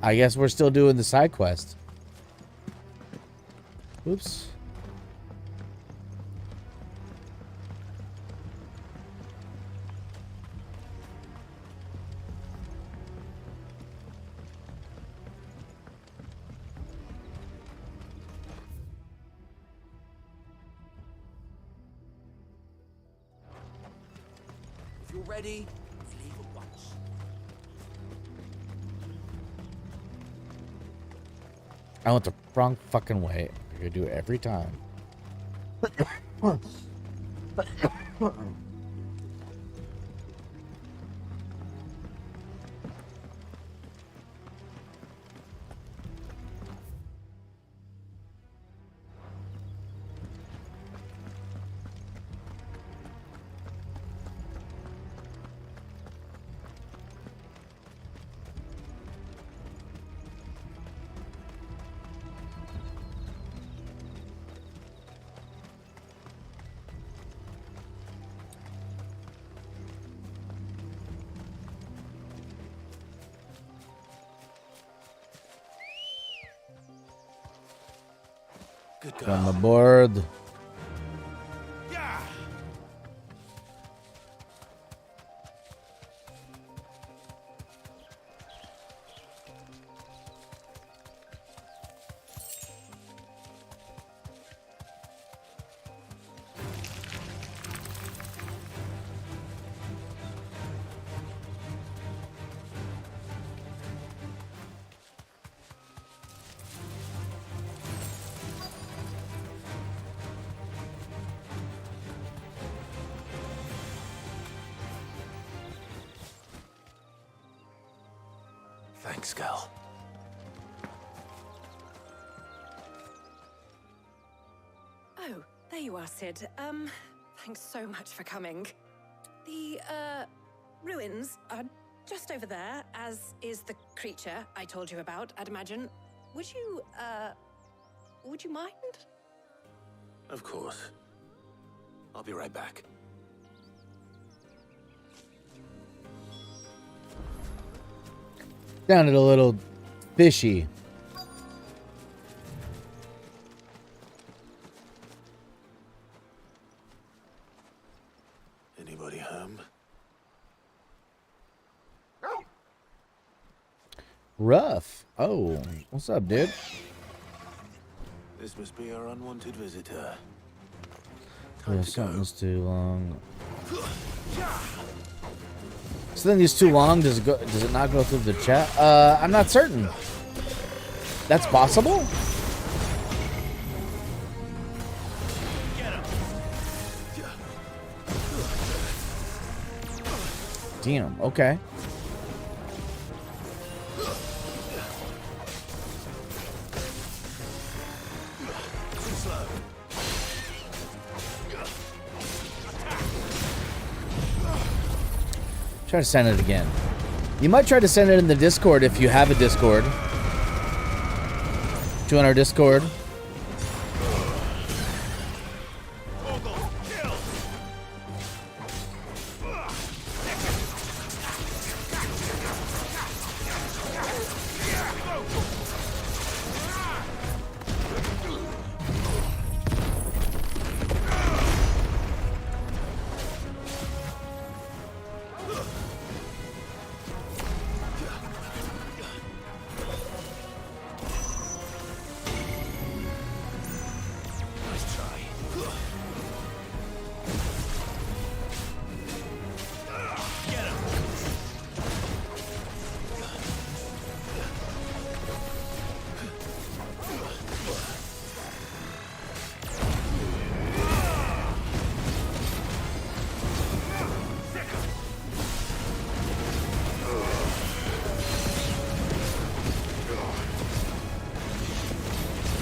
A: I guess we're still doing the side quest. Oops.
O: If you're ready, we leave at once.
A: I went the wrong fucking way. You're gonna do it every time.
H: Good
A: On
H: girl.
A: the board.
H: Thanks, girl.
J: Oh, there you are, Sid. Thanks so much for coming. The, ruins are just over there, as is the creature I told you about, I'd imagine. Would you mind?
H: Of course. I'll be right back.
A: Sounded a little fishy.
H: Anybody home?
A: Rough. Oh, what's up, dude?
H: This must be our unwanted visitor.
A: Yeah, something's too long. Something is too long. Does it not go through the chat? I'm not certain. That's possible. Damn. Okay. Try to send it again. You might try to send it in the Discord if you have a Discord. Join our Discord.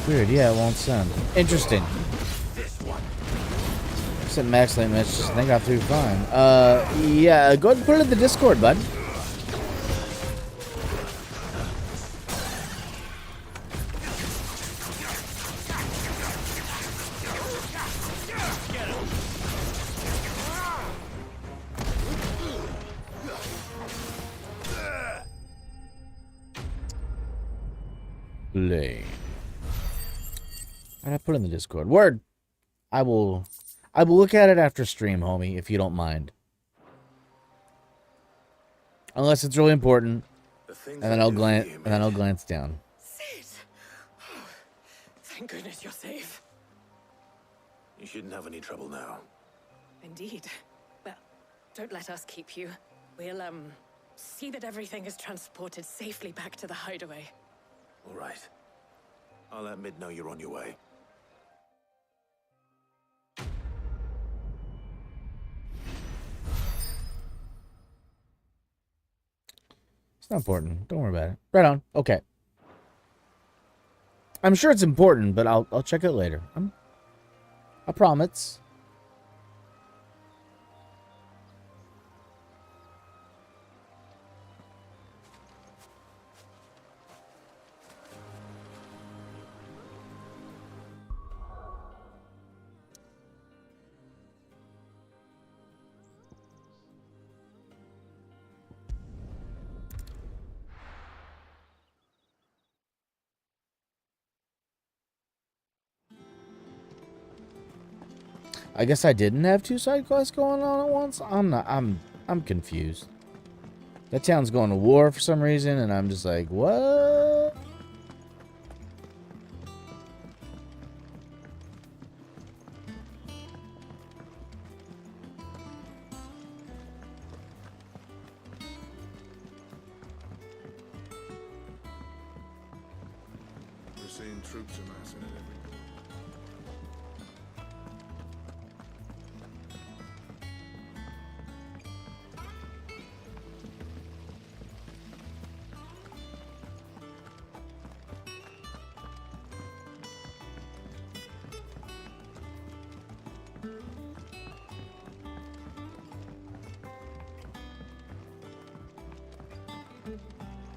A: Weird, yeah, it won't send. Interesting. Sent max lane messages and they got through fine. Yeah, go ahead and put it in the Discord, bud. Lane. And I put it in the Discord. Word. I will look at it after stream, homie, if you don't mind. Unless it's really important. And then I'll glance down.
J: Sid! Oh, thank goodness you're safe.
H: You shouldn't have any trouble now.
J: Indeed. Well, don't let us keep you. We'll, see that everything is transported safely back to the hideaway.
H: All right. I'll let Mid know you're on your way.
A: It's not important. Don't worry about it. Right on. Okay. I'm sure it's important, but I'll check it later. I promise. I guess I didn't have two side quests going on at once. I'm confused. That town's going to war for some reason, and I'm just like, what?
P: We're seeing troops amassing at every corner.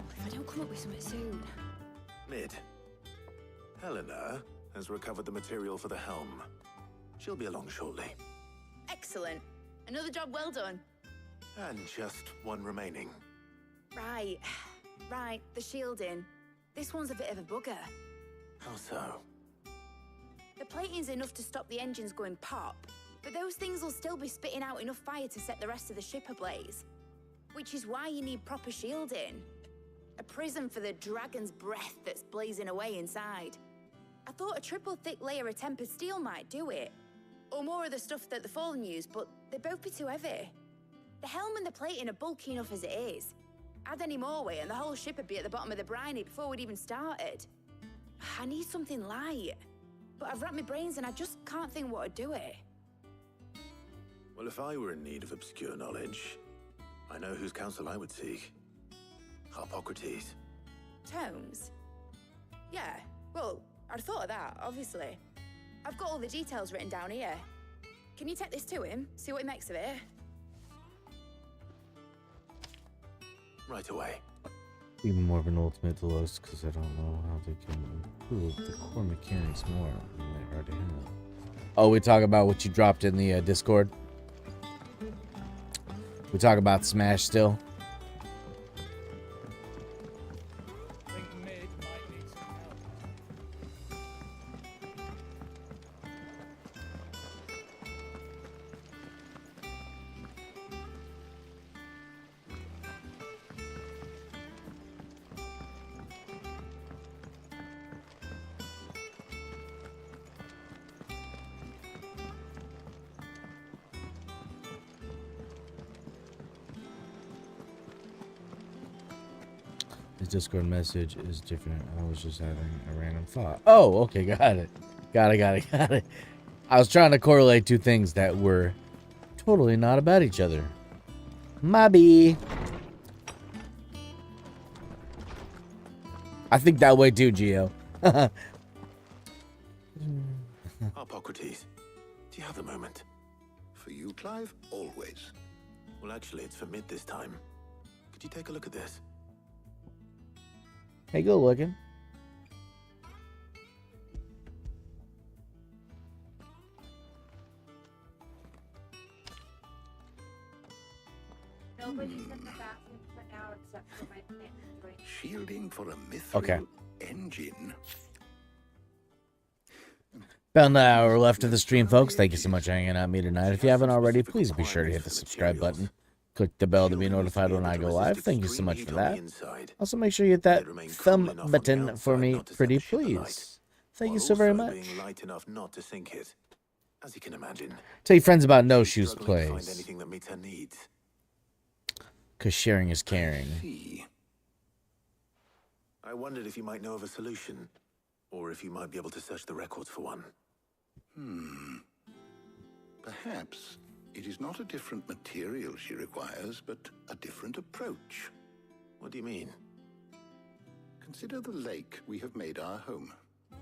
D: If I don't come up with something soon.
H: Mid. Helena has recovered the material for the helm. She'll be along shortly.
D: Excellent. Another job well done.
H: And just one remaining.
D: Right. Right, the shielding. This one's a bit of a bugger.
H: How so?
D: The plating's enough to stop the engines going pop, but those things will still be spitting out enough fire to set the rest of the ship ablaze. Which is why you need proper shielding. A prism for the dragon's breath that's blazing away inside. I thought a triple thick layer of tempered steel might do it. Or more of the stuff that the Fallen use, but they'd both be too heavy. The helm and the plating are bulky enough as it is. Add any more weight and the whole ship would be at the bottom of the briny before we'd even started. I need something light. But I've racked my brains and I just can't think what would do it.
H: Well, if I were in need of obscure knowledge, I know whose counsel I would seek. Harpocrates.
D: Tomes? Yeah, well, I'd thought of that, obviously. I've got all the details written down here. Can you take this to him, see what he makes of it?
H: Right away.
A: Even more of an ultimate to Los because I don't know how they can improve the core mechanics more than they are to handle. Oh, we talk about what you dropped in the Discord? We talk about Smash still? His Discord message is different. I was just having a random thought. Oh, okay, got it. Got it. I was trying to correlate two things that were totally not about each other. Mobby. I think that way too, Gio.
H: Hippocrates, do you have a moment?
M: For you, Clive, always.
H: Well, actually, it's for mid this time. Could you take a look at this?
A: Hey, go looking.
F: Nobody's in the bathroom for now except for my plant.
M: Shielding for a mithril engine.
A: About an hour left of the stream, folks. Thank you so much for hanging out with me tonight. If you haven't already, please be sure to hit the subscribe button. Click the bell to be notified when I go live. Thank you so much for that. Also, make sure you hit that thumb button for me, pretty please. Thank you so very much.
H: Light enough not to sink it. As you can imagine.
A: Tell your friends about NoShoes
H: Find
A: plays.
H: anything that meets her needs.
A: Because sharing is caring.
H: I wondered if you might know of a solution, or if you might be able to search the records for one.
M: Perhaps it is not a different material she requires, but a different approach.
H: What do you mean?
M: Consider the lake we have made our home.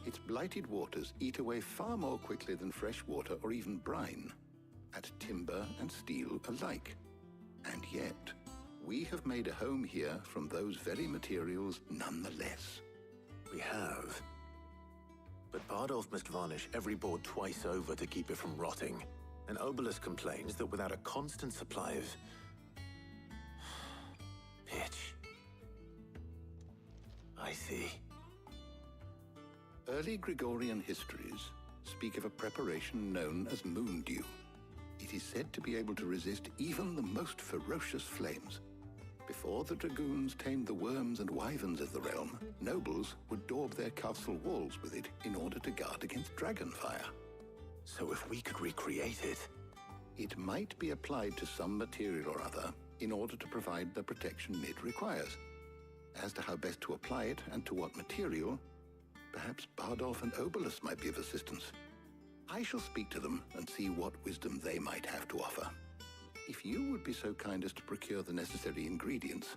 M: Its blighted waters eat away far more quickly than fresh water or even brine, at timber and steel alike. And yet, we have made a home here from those very materials nonetheless.
H: We have. But Bardolph must varnish every board twice over to keep it from rotting. And Obelus complains that without a constant supply of pitch. I see.
M: Early Gregorian histories speak of a preparation known as moon dew. It is said to be able to resist even the most ferocious flames. Before the dragoons tamed the worms and wyverns of the realm, nobles would daub their castle walls with it in order to guard against dragonfire.
H: So if we could recreate it...
M: It might be applied to some material or other in order to provide the protection Mid requires. As to how best to apply it and to what material, perhaps Bardolph and Obelus might be of assistance. I shall speak to them and see what wisdom they might have to offer. If you would be so kind as to procure the necessary ingredients,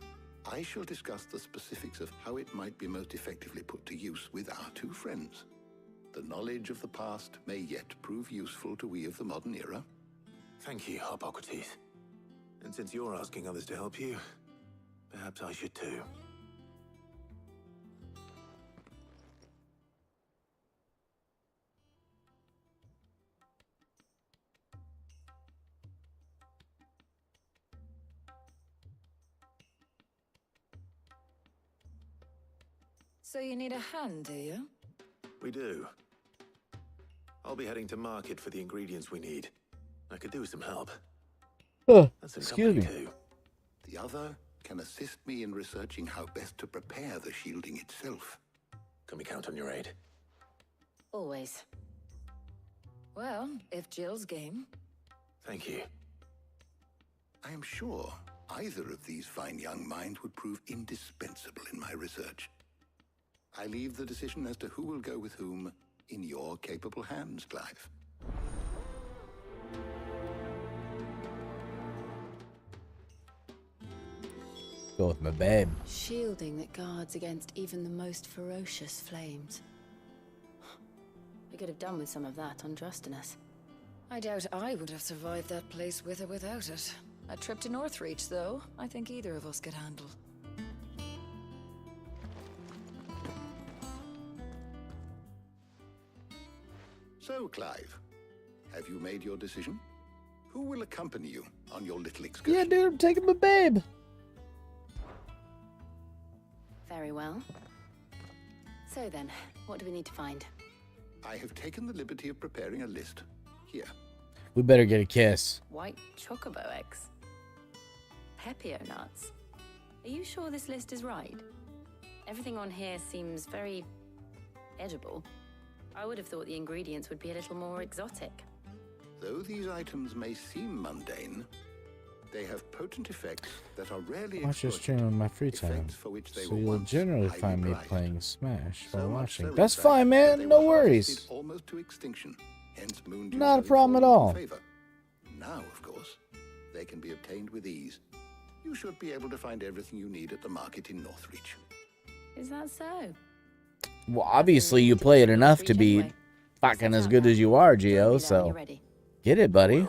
M: I shall discuss the specifics of how it might be most effectively put to use with our two friends. The knowledge of the past may yet prove useful to we of the modern era.
H: Thank you, Hippocrates. And since you're asking others to help you, perhaps I should too.
K: So you need a hand, do you?
H: We do. I'll be heading to market for the ingredients we need. I could do with some help.
A: Excuse me.
H: Too.
M: The other can assist me in researching how best to prepare the shielding itself.
H: Can we count on your aid?
K: Always. Well, if Jill's game.
H: Thank you.
M: I am sure either of these fine young minds would prove indispensable in my research. I leave the decision as to who will go with whom in your capable hands, Clive.
A: Go with my babe.
Q: Shielding that guards against even the most ferocious flames. We could have done with some of that on Drustinus.
K: I doubt I would have survived that place with or without it. A trip to Northreach, though, I think either of us could handle.
M: So, Clive, have you made your decision? Who will accompany you on your little excursion?
A: Yeah, dude, I'm taking my babe.
Q: Very well. So then, what do we need to find?
M: I have taken the liberty of preparing a list. Here.
A: We better get a kiss.
Q: White chocobo eggs. Pepio nuts. Are you sure this list is right? Everything on here seems very edible. I would have thought the ingredients would be a little more exotic.
M: Though these items may seem mundane, they have potent effects that are rarely
A: Watch this stream in my free time, so you'll generally find me playing Smash while watching. That's fine, man. No worries.
M: Almost to extinction. Hence Moon
A: Not a problem at all.
M: Favor. Now, of course, they can be obtained with ease. You should be able to find everything you need at the market in Northreach.
Q: Is that so?
A: Well, obviously you play it enough to be fucking as good as you are, Gio. So get it, buddy.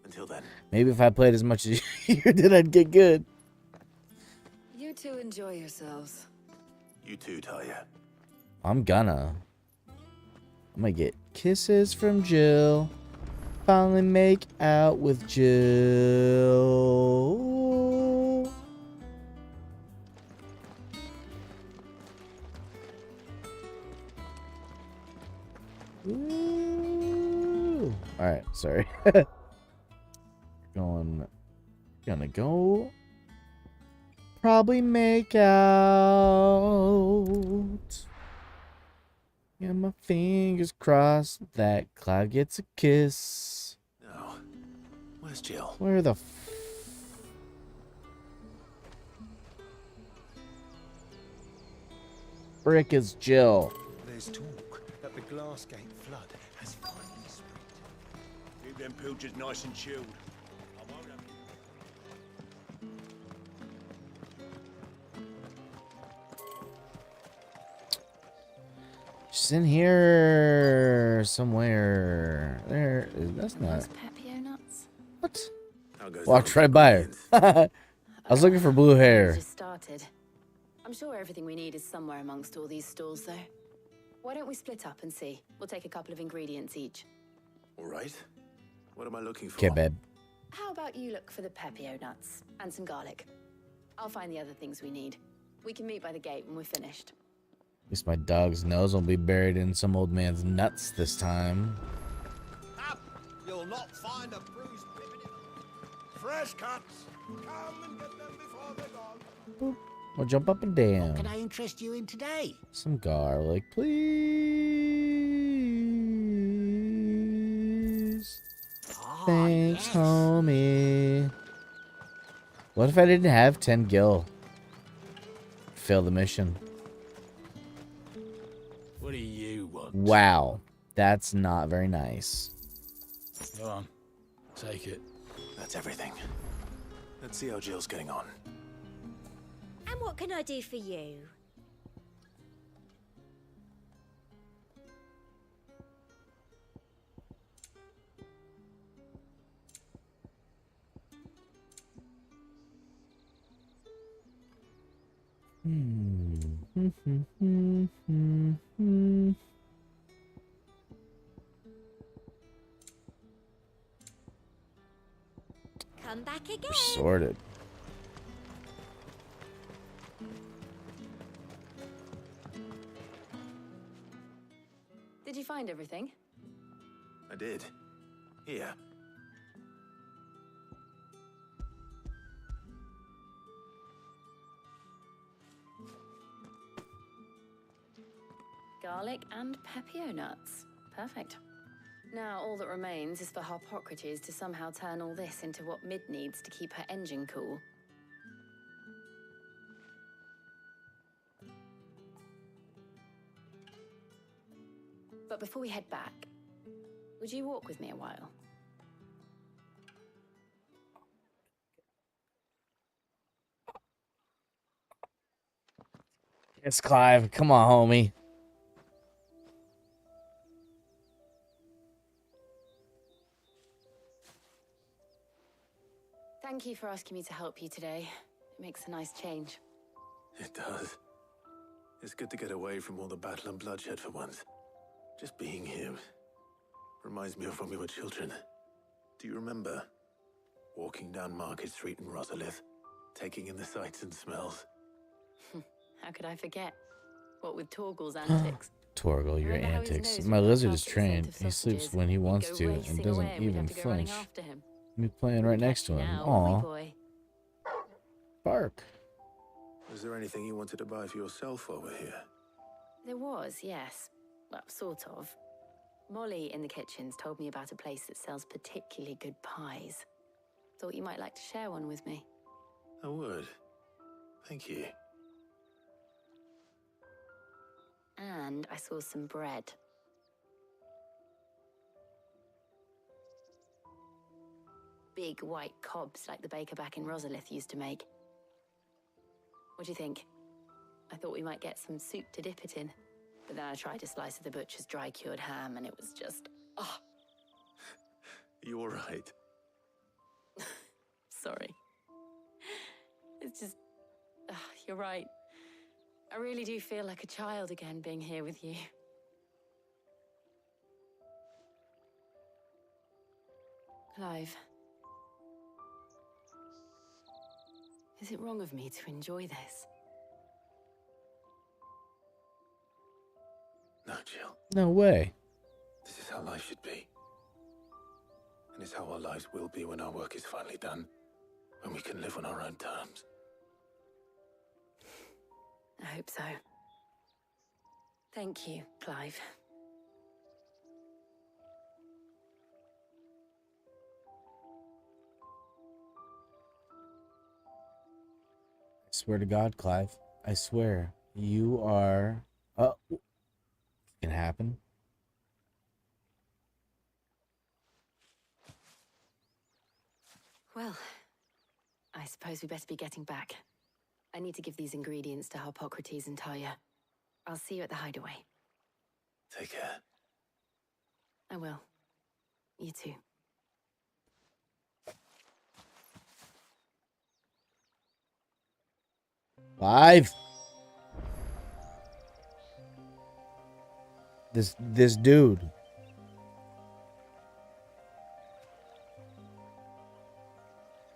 H: Until then.
A: Maybe if I played as much as you did, I'd get good.
Q: You two enjoy yourselves.
H: You too, Talia.
A: I'm gonna get kisses from Jill. Finally make out with Jill. Woo. All right, sorry. Gonna go. Probably make out. Yeah, my fingers crossed that Cloud gets a kiss.
H: No. Where's Jill?
A: Where the frick is Jill?
G: There's talk that the Glassgate flood has finally spread. Keep them pilchers nice and chilled. I won't have
A: She's in here somewhere. There. That's not.
Q: Pepio nuts.
A: What? Walked right by her. I was looking for blue hair.
Q: Just started. I'm sure everything we need is somewhere amongst all these stalls, though. Why don't we split up and see? We'll take a couple of ingredients each.
H: All right. What am I looking for?
A: Okay, babe.
Q: How about you look for the Pepio nuts and some garlic? I'll find the other things we need. We can meet by the gate when we're finished.
A: At least my dog's nose won't be buried in some old man's nuts this time.
G: Up! You'll not find a bruised ribbon in them. Fresh cuts. Come and get them before they're gone.
A: Boop. We'll jump up and down.
L: What can I interest you in today?
A: Some garlic, please. Thanks,
L: yes.
A: homie. What if I didn't have 10 gil? Fail the mission.
C: What do you want?
A: Wow. That's not very nice.
C: Go on. Take it.
H: That's everything. Let's see how Jill's getting on.
R: And what can I do for you? Come back again.
A: We're sorted.
Q: Did you find everything?
H: I did. Here.
Q: Garlic and Pepio nuts. Perfect. Now all that remains is for Harpocrates to somehow turn all this into what Mid needs to keep her engine cool. But before we head back, would you walk with me a while?
A: Yes, Clive. Come on, homie.
Q: Thank you for asking me to help you today. It makes a nice change.
H: It does. It's good to get away from all the battle and bloodshed for once. Just being here reminds me of when we were children. Do you remember walking down Market Street in Rosalith, taking in the sights and smells?
Q: How could I forget? What with Torgal's antics.
A: Torgal, your
Q: Remember how his
A: antics.
Q: nose
A: My
Q: would
A: lizard
Q: puff
A: is
Q: at the scent
A: trained.
Q: of
A: He sleeps
Q: sausages.
A: when he
Q: He'd
A: wants
Q: go
A: to
Q: racing
A: and
Q: away
A: doesn't
Q: and we'd
A: even
Q: have to go running
A: flinch.
Q: after him.
A: Me playing right next to him.
Q: Now, won't we,
A: Aw.
Q: boy?
A: Bark.
H: Was there anything you wanted to buy for yourself while we're here?
Q: There was, yes. Well, sort of. Molly in the kitchens told me about a place that sells particularly good pies. Thought you might like to share one with me.
H: I would. Thank you.
Q: And I saw some bread. Big white cobs like the baker back in Rosalith used to make. What do you think? I thought we might get some soup to dip it in. But then I tried a slice of the butcher's dry-cured ham, and it was just, oh,
H: You all right?
Q: sorry. It's just, you're right. I really do feel like a child again being here with you. Clive. Is it wrong of me to enjoy this?
H: No, Jill.
A: No way.
H: This is how life should be. And it's how our lives will be when our work is finally done. When we can live on our own terms.
Q: I hope so. Thank you, Clive.
A: I swear to God, Clive. I swear. You are... Oh. It can happen.
Q: Well, I suppose we better be getting back. I need to give these ingredients to Harpocrates and Talia. I'll see you at the hideaway.
H: Take care.
Q: I will. You too.
A: Clive! This dude.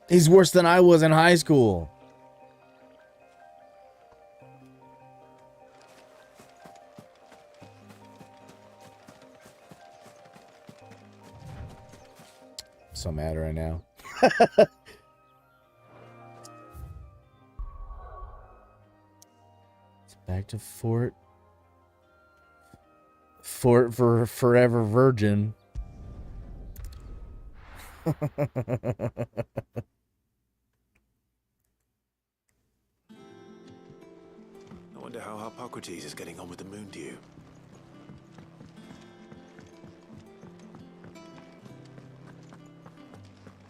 A: He's worse than I was in high school. I'm so mad right now. It's back to Fort for Forever Virgin.
H: I wonder how Harpocrates is getting on with the moon dew.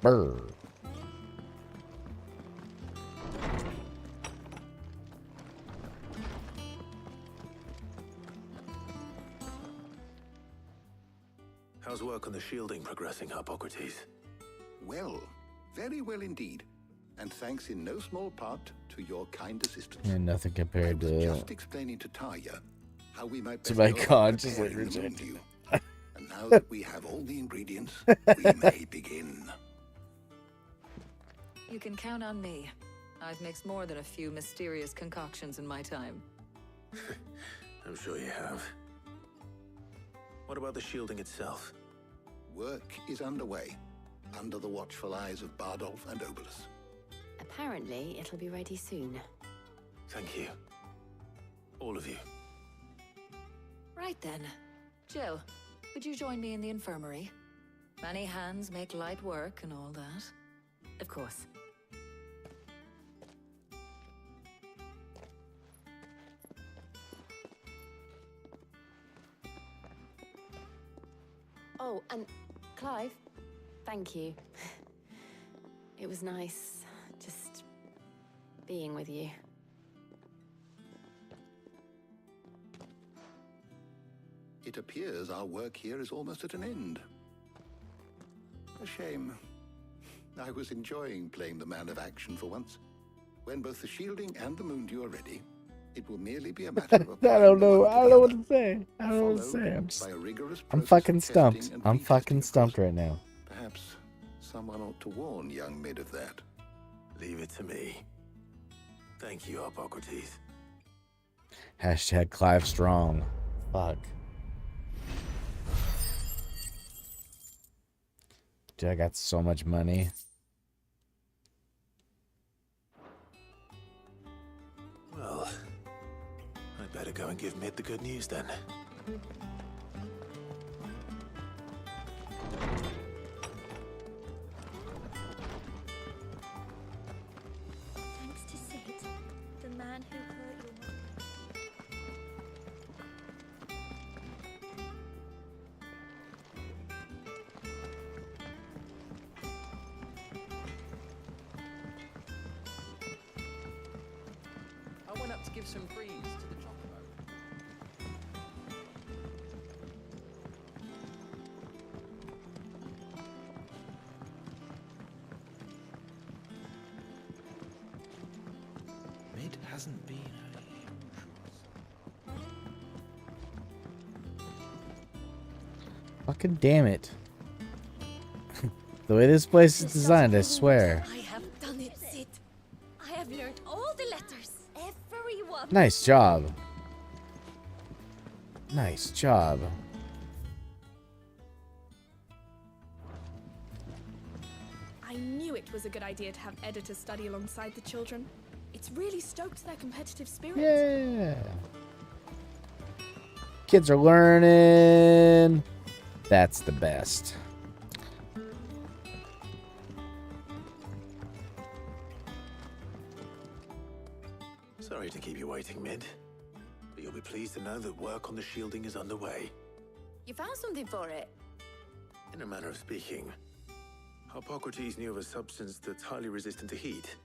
A: Brr.
H: How's work on the shielding progressing, Harpocrates?
B: Well, very well indeed. And thanks in no small part to your kind assistance.
A: And nothing compared to
B: Just explaining to Talia how we might
A: to
B: best
A: my
B: go
A: God,
B: about
A: just like
B: preparing the moon
A: rejecting
B: dew. And now that we have all the ingredients, we may begin.
S: You can count on me. I've mixed more than a few mysterious concoctions in my time.
H: I'm sure you have. What about the shielding itself?
B: Work is underway, under the watchful eyes of Bardolph and Obolus.
Q: Apparently, it'll be ready soon.
H: Thank you. All of you.
S: Right then. Jill, would you join me in the infirmary? Many hands make light work and all that.
Q: Of course. Oh, and Clive, thank you. It was nice just being with you.
B: It appears our work here is almost at an end. A shame. I was enjoying playing the man of action for once. When both the shielding and the moon dew are ready, it will merely be a matter of...
A: I don't know. I don't know what to say. I don't know what to say. I'm fucking stumped. I'm fucking stumped right now.
B: Perhaps someone ought to warn young Mid of that.
H: Leave it to me. Thank you, Harpocrates.
A: Hashtag Clive Strong. Fuck. Dude, I got so much money.
H: Well, I'd better go and give Mid the good news then.
R: Thanks to Sid, the man who hurt your mother.
E: I went up to give some greens to the chocobo.
L: hasn't been her
A: Fucking damn it. The way this place is designed, I swear.
R: I have done it, Sid. I have learned all the letters. Everyone.
A: Nice job. Nice job.
T: I knew it was a good idea to have editors study alongside the children. It's really stoked their competitive spirit.
A: Yeah. Kids are learning. That's the best.
H: Sorry to keep you waiting, Mid. But you'll be pleased to know that work on the shielding is underway.
D: You found something for it?
H: In a manner of speaking, Hippocrates knew of a substance that's highly resistant to heat.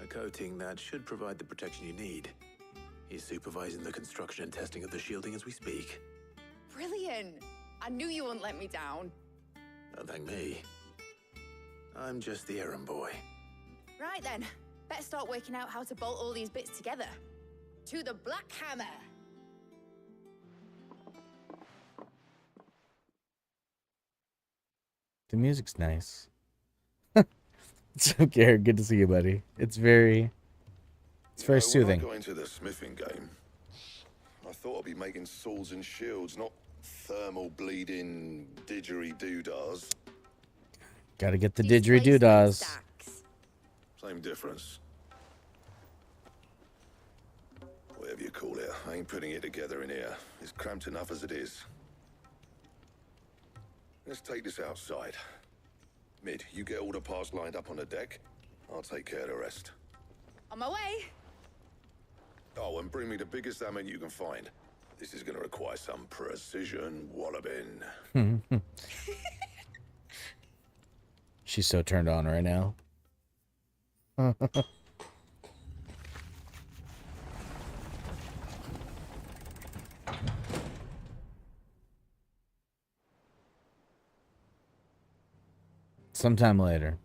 H: A coating that should provide the protection you need. He's supervising the construction and testing of the shielding as we speak.
D: Brilliant. I knew you wouldn't let me down.
H: Don't thank me. I'm just the errand boy.
D: Right then. Better start working out how to bolt all these bits together. To the Black Hammer.
A: The music's nice. It's okay. Good to see you, buddy. It's very soothing.
M: When I got into the smithing game, I thought I'd be making swords and shields, not thermal bleeding didgeridoo-dahs.
A: Gotta get the didgeridoo-dahs.
M: Same difference. Whatever you call it, I ain't putting it together in here. It's cramped enough as it is. Let's take this outside. Mid, you get all the parts lined up on the deck. I'll take care of the rest.
D: On my way.
M: Oh, and bring me the biggest hammer you can find. This is gonna require some precision walloping.
A: She's so turned on right now. Sometime later.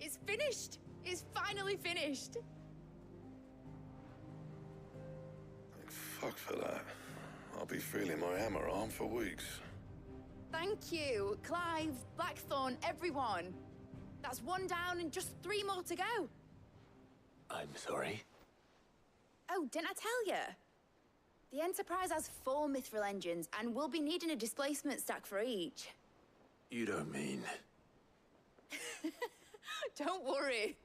D: It's finished. It's finally finished.
M: Fuck for that. I'll be feeling my hammer arm for weeks.
D: Thank you, Clive, Blackthorn, everyone. That's one down and just 3 more to go.
H: I'm sorry.
D: Oh, didn't I tell you? The Enterprise has 4 mithril engines and we'll be needing a displacement stack for each.
H: You don't mean...
D: Don't worry.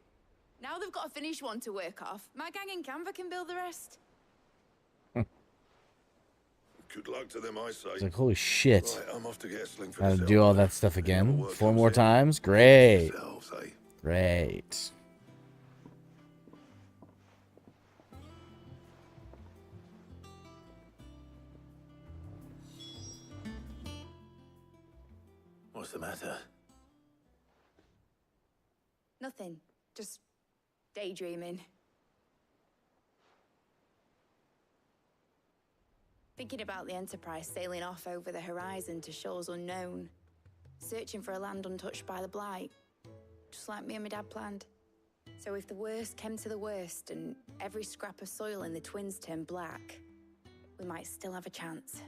D: Now they've got a finished one to work off. My gang in Canva can build the rest.
M: Good luck to them, I say.
A: It's like, holy shit.
M: Right, I'm off to get a sling for
A: Gotta
M: this
A: do all
M: elbow.
A: that stuff again.
M: Work
A: 4
M: comes
A: more
M: in.
A: times? Great.
M: Yourselves, eh?
A: Great.
H: What's the matter?
D: Nothing. Just daydreaming. Thinking about the Enterprise sailing off over the horizon to shores unknown. Searching for a land untouched by the Blight. Just like me and my dad planned. So if the worst came to the worst and every scrap of soil in the Twins turned black, we might still have a chance.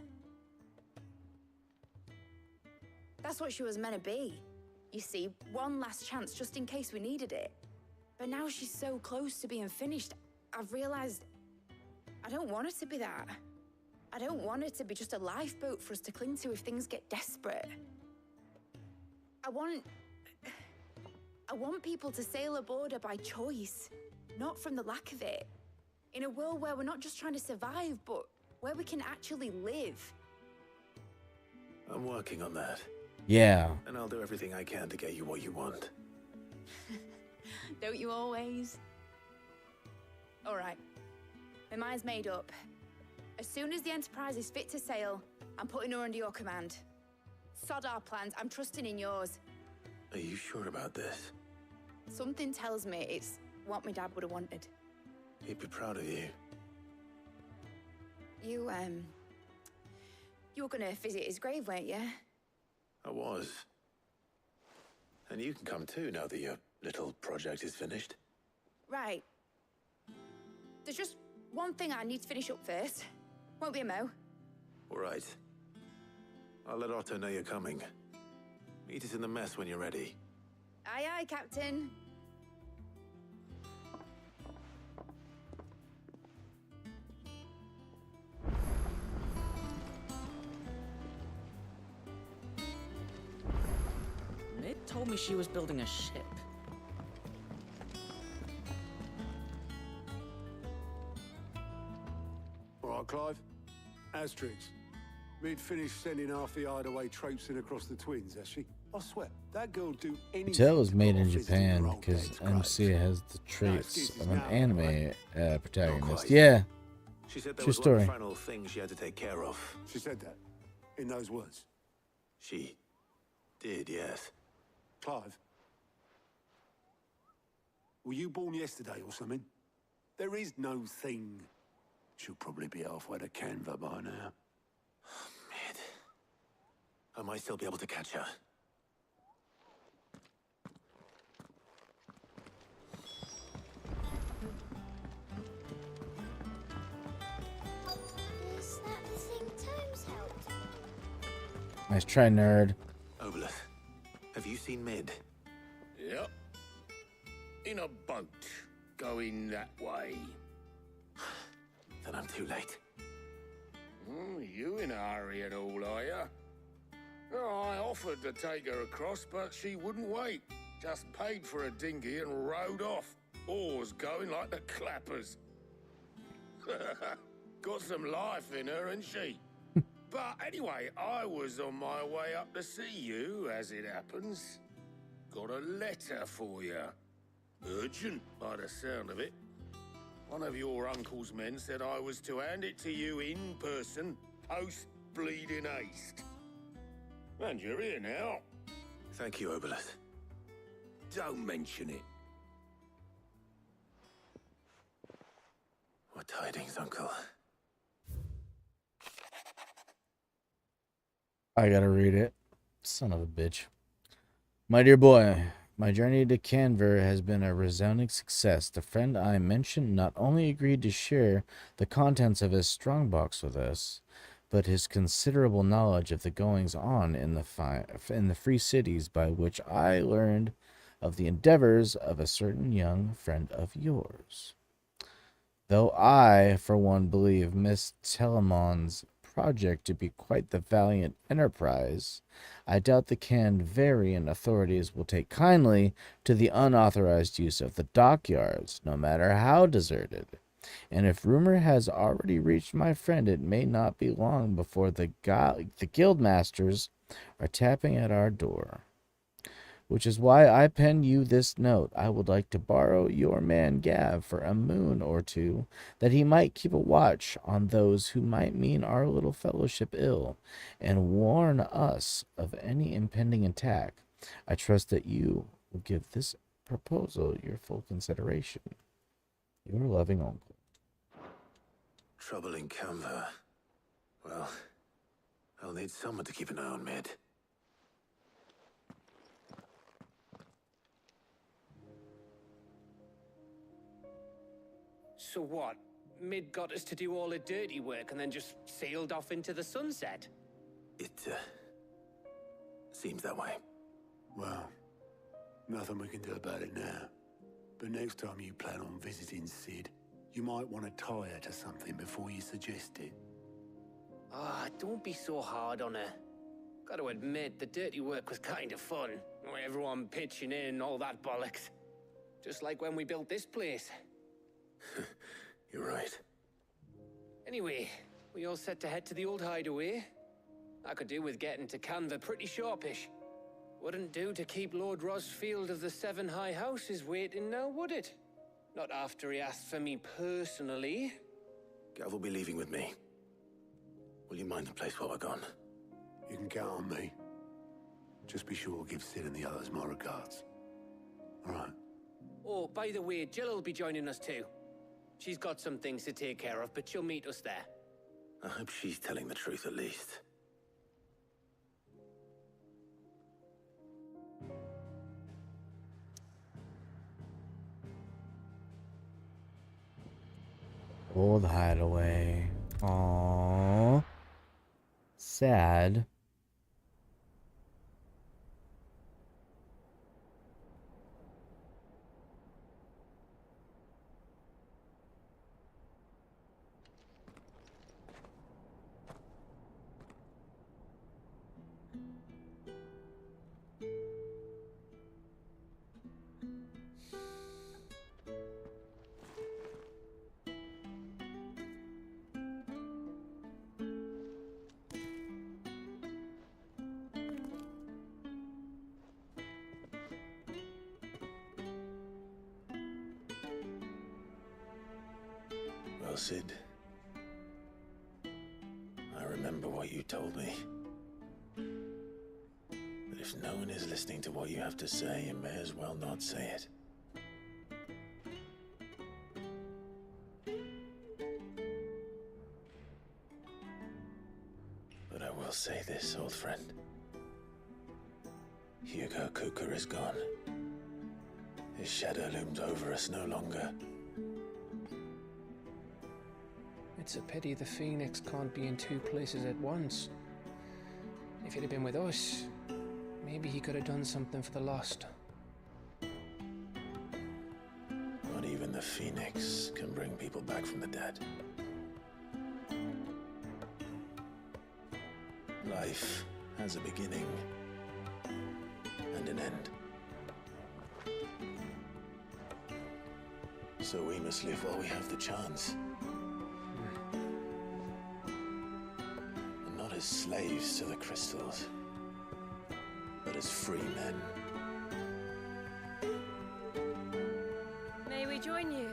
D: That's what she was meant to be. You see, one last chance just in case we needed it. But now she's so close to being finished, I've realized I don't want it to be that. I don't want it to be just a lifeboat for us to cling to if things get desperate. I want people to sail aboard her by choice, not from the lack of it. In a world where we're not just trying to survive, but where we can actually live.
H: I'm working on that.
A: Yeah.
H: And I'll do everything I can to get you what you want.
D: Don't you always? All right. My mind's made up. As soon as the Enterprise is fit to sail, I'm putting her under your command. Sod our plans, I'm trusting in yours.
H: Are you sure about this?
D: Something tells me it's what my dad would have wanted.
H: He'd be proud of you.
D: You were gonna visit his grave, weren't you?
H: I was. And you can come too now that your little project is finished.
D: Right. There's just one thing I need to finish up first. Won't be a mo.
H: All right. I'll let Otto know you're coming. Meet us in the mess when you're ready.
D: Aye, aye, Captain.
U: Mid told me she was building a ship.
N: All right, Clive. Asterix. We'd finished sending half the hideaway traipsing across the twins, has she? I swear, that girl do anything.
A: Tell it was made in
N: to
A: Japan
N: her old
A: because
N: dad's
A: MC has the traits
N: excuses
A: of an
N: now,
A: anime
N: right?
A: protagonist.
H: quite.
A: Yeah,
H: She said there
A: true
H: was
A: story.
H: one final thing she had to take care of.
N: She said that? In those words?
H: She did, yes.
N: Clive? Were you born yesterday or something? There is no thing. She'll probably be halfway to Canva by now.
H: Mid. I might still be able to catch her.
R: Is that the thing Tomes helped?
A: Nice try, nerd.
H: Obolus, have you seen Mid?
L: Yep. In a boat, going that way.
H: Then I'm too late.
L: You in a hurry at all, are you? Oh, I offered to take her across, but she wouldn't wait. Just paid for a dinghy and rowed off. Oars going like the clappers. Got some life in her, ain't she? But anyway, I was on my way up to see you, as it happens. Got a letter for you. Urgent, by the sound of it. One of your uncle's men said I was to hand it to you in person, post-bleeding haste. And you're here now.
H: Thank you, Obolus.
L: Don't mention it.
H: What tidings, Uncle?
A: I gotta read it. Son of a bitch. My dear boy, my journey to Canver has been a resounding success. The friend I mentioned not only agreed to share the contents of his strongbox with us, but his considerable knowledge of the goings-on in the free cities by which I learned of the endeavors of a certain young friend of yours. Though I, for one, believe Miss Telemon's project to be quite the valiant enterprise, I doubt the Canvarian authorities will take kindly to the unauthorized use of the dockyards, no matter how deserted. And if rumor has already reached my friend, it may not be long before the guild masters are tapping at our door. Which is why I pen you this note. I would like to borrow your man Gav for a moon or two, that he might keep a watch on those who might mean our little fellowship ill, and warn us of any impending attack. I trust that you will give this proposal your full consideration. Your loving uncle.
H: Trouble in Canva. Well, I'll need someone to keep an eye on Mid.
I: So what? Mid got us to do all the dirty work and then just sailed off into the sunset?
H: It, seems that way.
N: Well, nothing we can do about it now. But next time you plan on visiting Sid, you might want to tie her to something before you suggest it.
I: Ah, don't be so hard on her. Got to admit, the dirty work was kind of fun. Everyone pitching in and all that bollocks. Just like when we built this place.
H: You're right.
I: Anyway, we all set to head to the old hideaway. I could do with getting to Canva pretty sharpish. Wouldn't do to keep Lord Rosfield of the Seven High Houses waiting now, would it? Not after he asked for me personally.
H: Gav will be leaving with me. Will you mind the place while we're gone?
N: You can count on me. Just be sure to give Sid and the others my regards. All right.
O: Oh, by the way, Jill will be joining us too. She's got some things to take care of, but she'll meet us there.
H: I hope she's telling the truth at least.
A: Old hideaway. Aww. Sad.
H: Well, Sid, I remember what you told me. But if no one is listening to what you have to say, you may as well not say it. But I will say this, old friend. Hugo Cooker is gone. His shadow looms over us no longer.
I: It's a pity the Phoenix can't be in two places at once. If he'd have been with us, maybe he could have done something for the Lost.
H: Not even the Phoenix can bring people back from the dead. Life has a beginning and an end. So we must live while we have the chance. And not as slaves to the crystals, but as free men.
J: May we join you?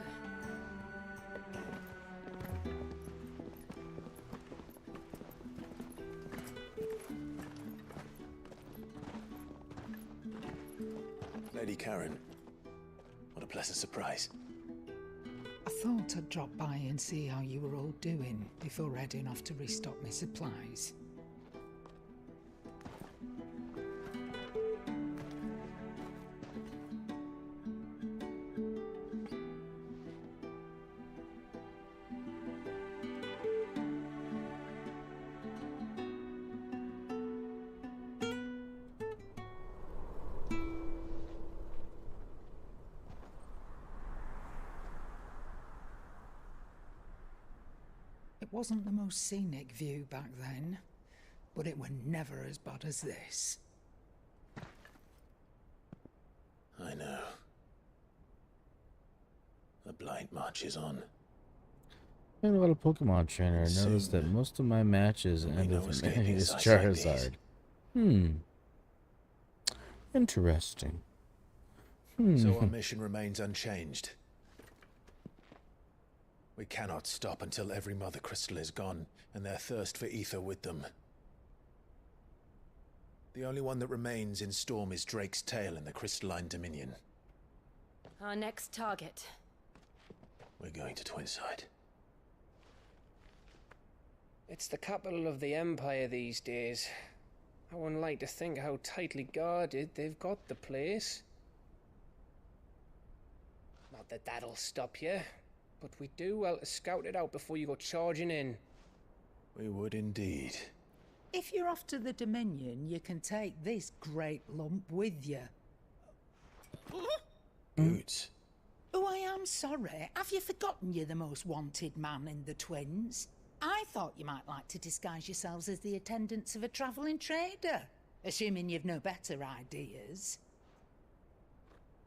H: Lady Karen, what a pleasant surprise.
V: I thought I'd drop by and see how you were all doing before heading off to restock my supplies. It wasn't the most scenic view back then, but it were never as bad as this.
H: I know. The blight marches on.
A: Playing a lot of Pokemon Trainer, I noticed that most of my matches end with me as Charizard. Interesting.
H: So our mission remains unchanged. We cannot stop until every Mother Crystal is gone, and their thirst for ether with them. The only one that remains in Storm is Drake's Tail in the Crystalline Dominion.
J: Our next target.
H: We're going to Twinside.
I: It's the capital of the Empire these days. I wouldn't like to think how tightly guarded they've got the place. Not that that'll stop you, but we do well to scout it out before you go charging in.
H: We would indeed.
V: If you're off to the Dominion, you can take this great lump with you.
H: Boots.
V: Oh, I am sorry. Have you forgotten you're the most wanted man in the Twins? I thought you might like to disguise yourselves as the attendants of a travelling trader, assuming you've no better ideas.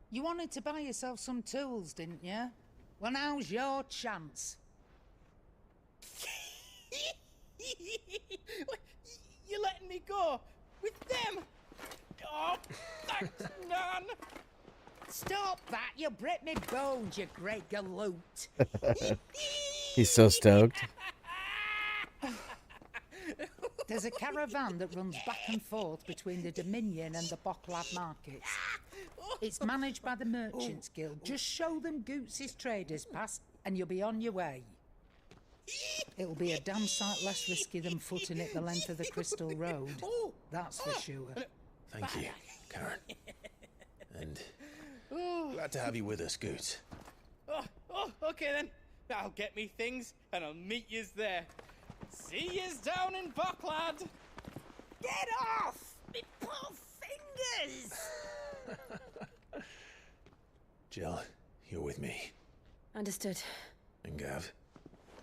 V: You wanted to buy yourself some tools, didn't you? Well, now's your chance.
W: You're letting me go with them? Oh, thanks, Nan.
V: Stop that! You'll break me bones, you great galoot.
A: He's so stoked.
V: There's a caravan that runs back and forth between the Dominion and the Bocklad markets. It's managed by the Merchants Guild. Just show them Goots' traders pass and you'll be on your way. It'll be a damn sight less risky than footing it the length of the Crystal Road. That's for sure.
H: Thank you, Karen. And glad to have you with us, Goots.
W: Okay then. I'll get me things and I'll meet yous there. See yous down in Bocklad.
V: Get off! Me poor fingers!
H: Jill, you're with me.
Q: Understood.
H: And Gav,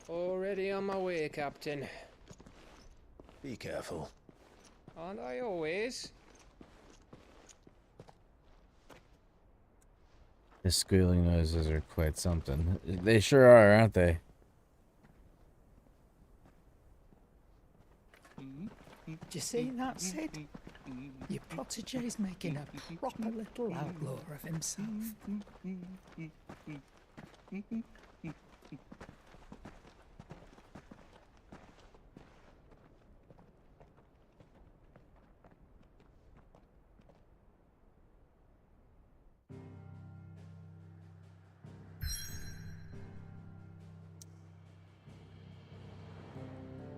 F: Already on my way, Captain.
H: be careful.
F: Aren't I always?
A: The squealing noises are quite something. They sure are, aren't they?
V: Do you see that, Sid? Your protege's making a proper little outlaw of himself.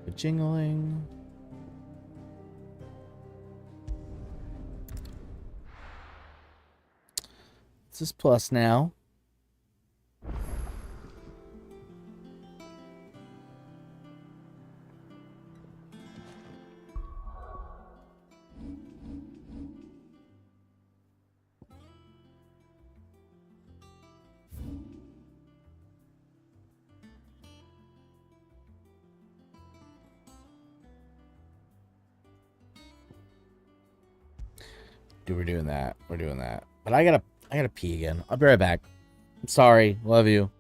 A: The jingling. This is plus now. We're doing that. We're doing that. But I gotta pee again. I'll be right back. I'm sorry. Love you.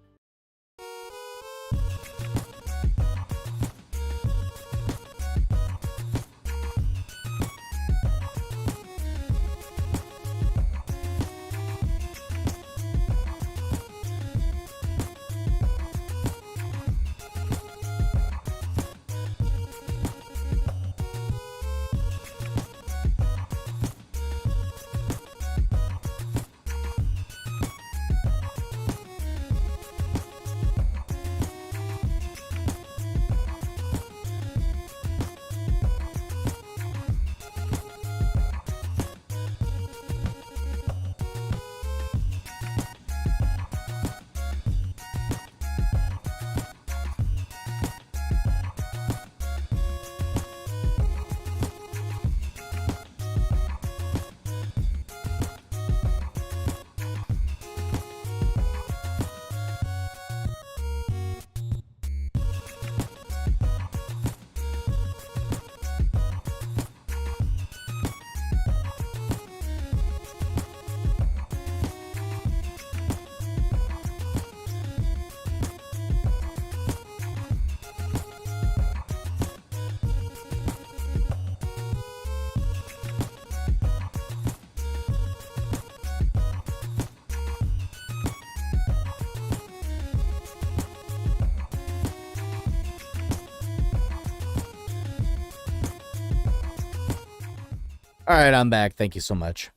A: All right, I'm back. Thank you so much.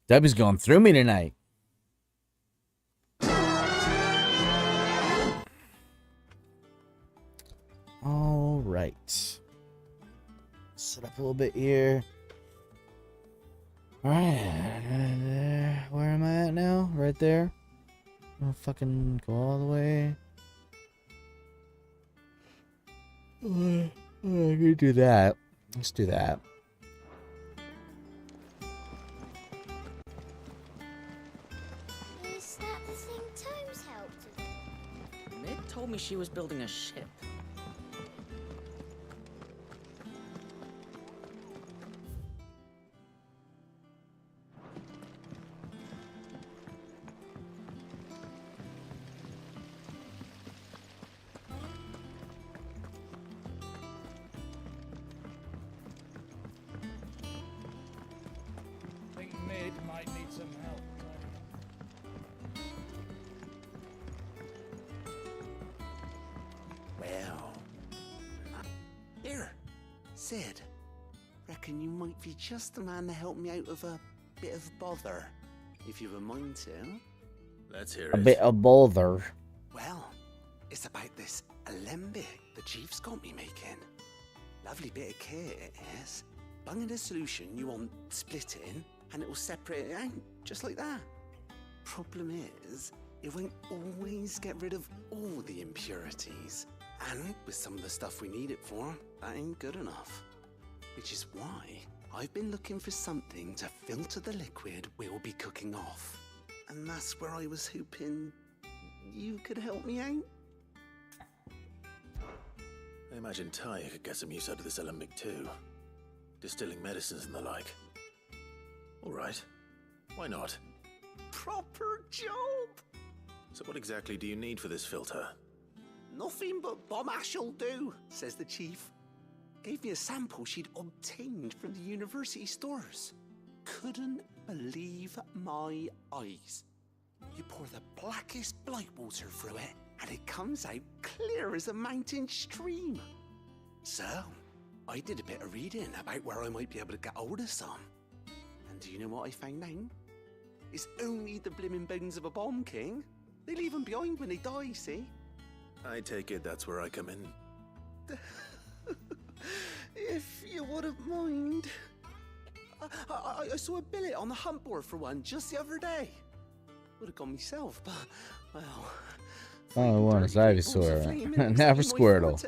A: Debbie's going through me tonight. All right. Sit up a little bit here. All right. Where am I at now? Right there. I'll fucking go all the way. I can do that. Let's do that.
R: Is that the thing Tomes helped with?
U: Mid told me she was building a ship.
C: Think Mid might need some help.
H: Well. Here.
G: Sid, reckon you might be just the man to help me out of a bit of bother, if you've a mind to.
H: Let's hear
A: A bit of bother.
G: Well, it's about this alembic the chief's got me making. Lovely bit of kit it is. Bung in a solution you want splitting, and it will separate it out, just like that. Problem is, it won't always get rid of all the impurities. And with some of the stuff we need it for, that ain't good enough. Which is why I've been looking for something to filter the liquid we'll be cooking off. And that's where I was hoping you could help me out.
H: I imagine Ty could get some use out of this alembic too. Distilling medicines and the like. All right. Why not?
G: Proper job!
H: So what exactly do you need for this filter?
G: Nothing but bomb ash'll do, says the chief. Gave me a sample she'd obtained from the university stores. Couldn't believe my eyes. You pour the blackest blight water through it, and it comes out clear as a mountain stream. So, I did a bit of reading about where I might be able to get hold of some. And do you know what I found out? It's only the blimmin' bones of a bomb king. They leave them behind when they die, see?
H: I take it that's where I come in.
G: If you wouldn't mind. I saw a billet on the hunt board for one just the other day. Would have gone myself, but, well...
A: Oh, one is Ivysaur. Never Squirtle.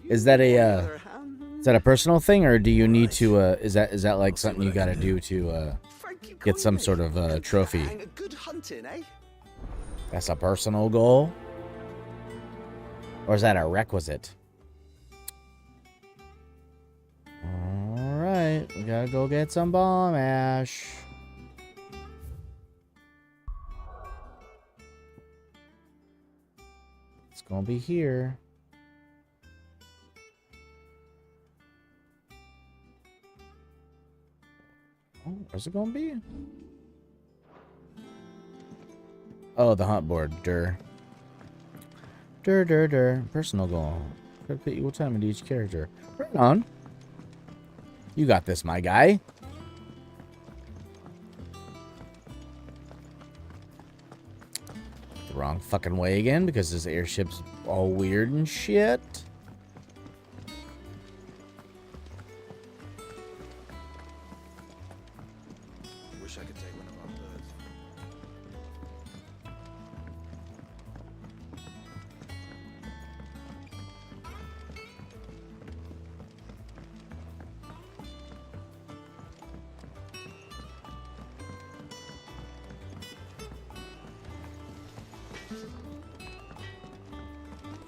A: Is that a personal thing, or do you need to? Is that like something you got to do to get some sort of trophy?
G: Good hunting, eh?
A: That's a personal goal, or is that a requisite? All right, we gotta go get some bomb ash. It's gonna be here. Oh, where's it gonna be? Oh, the hunt board. Dur. Personal goal. Could put equal time into each character. Right on. You got this, my guy. The wrong fucking way again because this airship's all weird and shit.
E: Wish I could take one of our birds.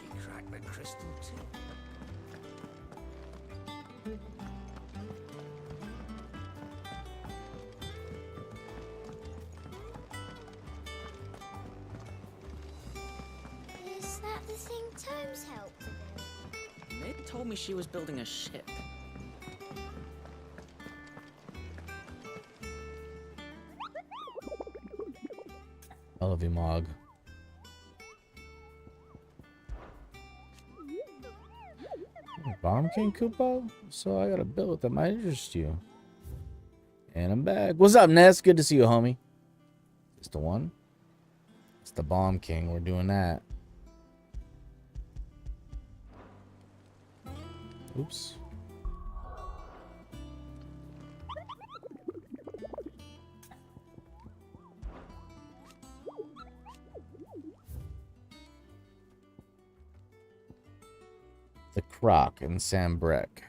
G: You cracked the crystal too.
R: Is that the thing Tomes helped to build?
U: Ned told me she was building a ship.
A: I love you, Mog. Bomb King Koopa? So I got a build that might interest you. And I'm back. What's up, Ness? Good to see you, homie. It's the one. It's the Bomb King. We're doing that. Oops. The Croc and Sam Breck.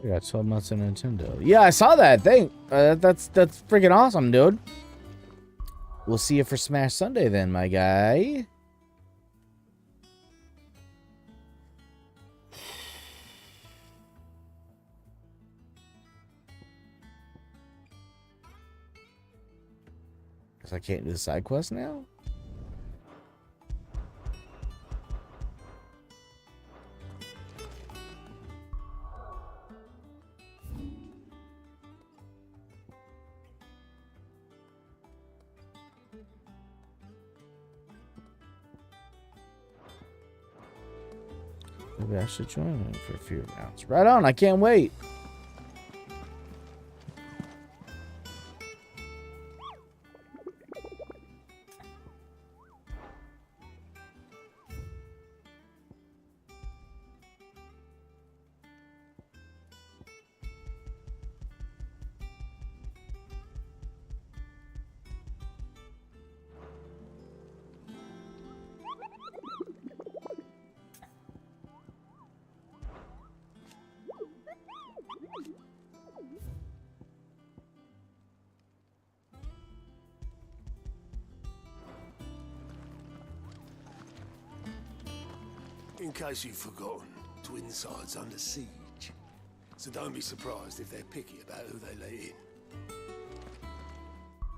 A: Yeah, 12 months on Nintendo. Yeah, I saw that thing. That's freaking awesome, dude. We'll see you for Smash Sunday then, my guy. Guess I can't do the side quest now? Maybe I should join him for a few rounds. Right on, I can't wait.
N: In case you've forgotten, Twinside's under siege. So don't be surprised if they're picky about who they let in.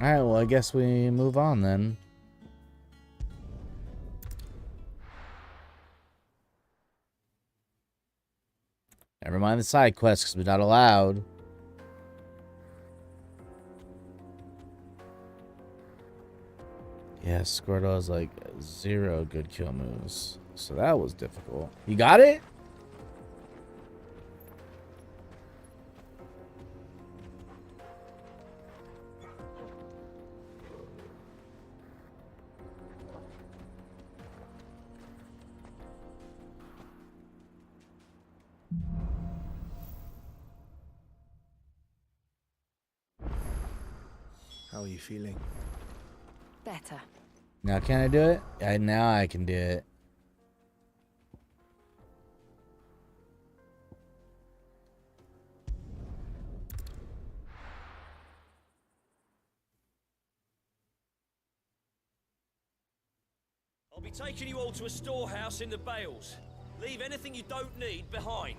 A: Alright, well, I guess we move on then. Never mind the side quests, because we're not allowed. Yeah, Squirtle has like 0 good kill moves. So that was difficult. You got it?
K: How are you feeling?
Q: Better.
A: Now can I do it? Now I can do it.
I: I'll be taking you all to a storehouse in the Bales. Leave anything you don't need behind.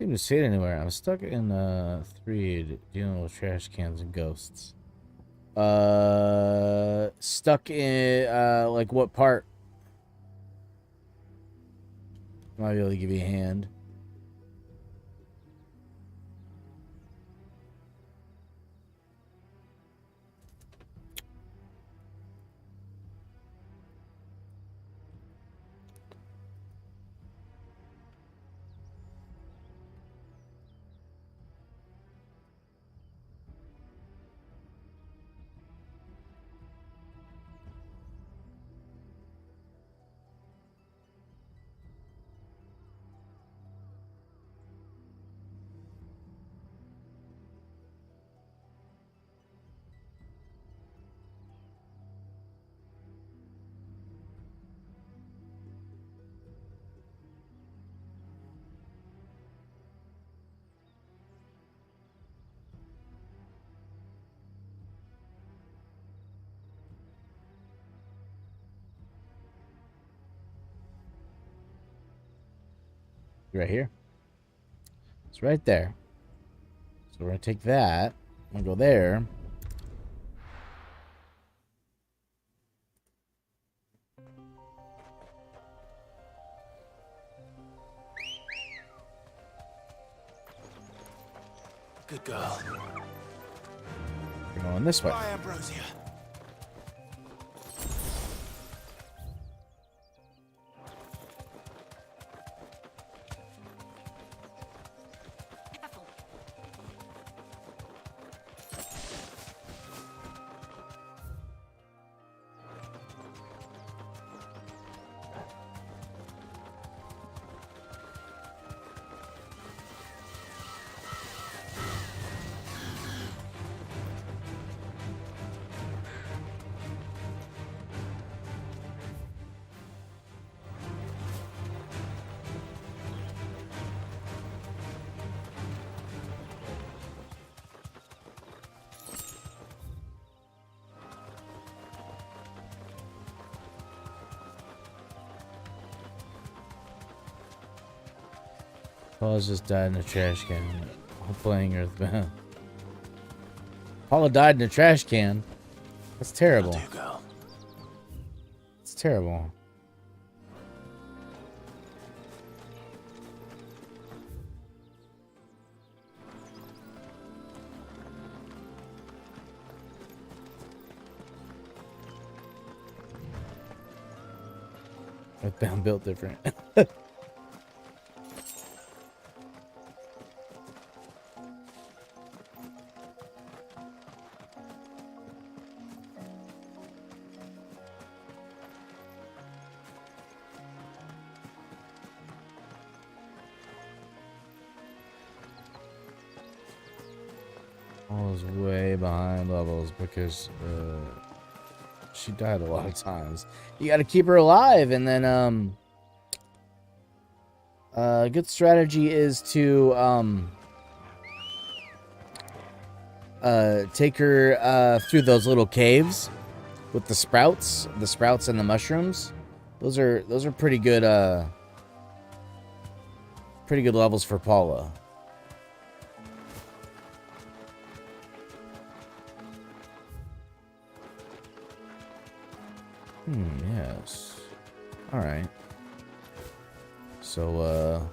A: Seem to see it anywhere. I'm stuck in 3 dealing with trash cans and ghosts. Stuck in like what part? Might be able to give you a hand. Right here. It's right there. So we're gonna take that. I'm gonna go there.
H: Good girl.
A: We're going this way.
H: Bye, Ambrosia.
A: Paula just died in a trash can. I'm playing Earthbound. Paula died in a trash can. That's terrible. It's terrible. Earthbound built different. Paula's way behind levels because she died a lot of times. You got to keep her alive, and then a good strategy is to take her through those little caves with the sprouts and the mushrooms. Those are pretty good levels for Paula. Yes. All right. So,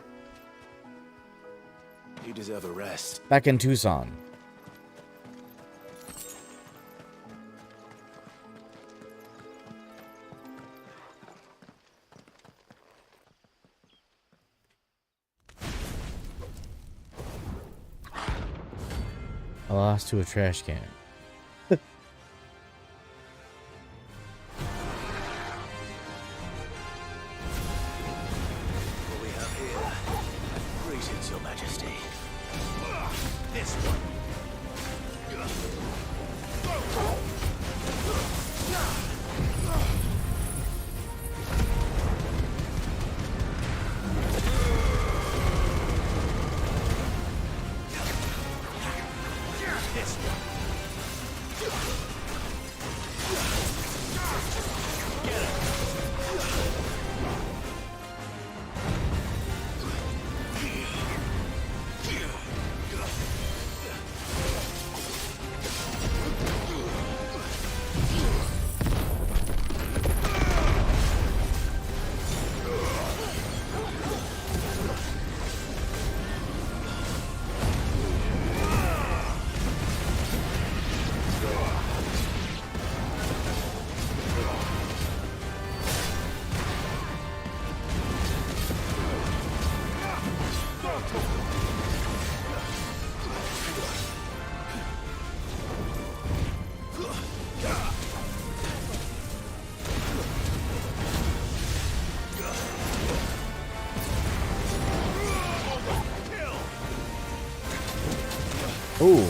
H: You deserve a rest.
A: back in Tucson. I lost to a trash can.
H: What we have here. Greetings, Your Majesty. This one. This one. Get it.
A: Ooh.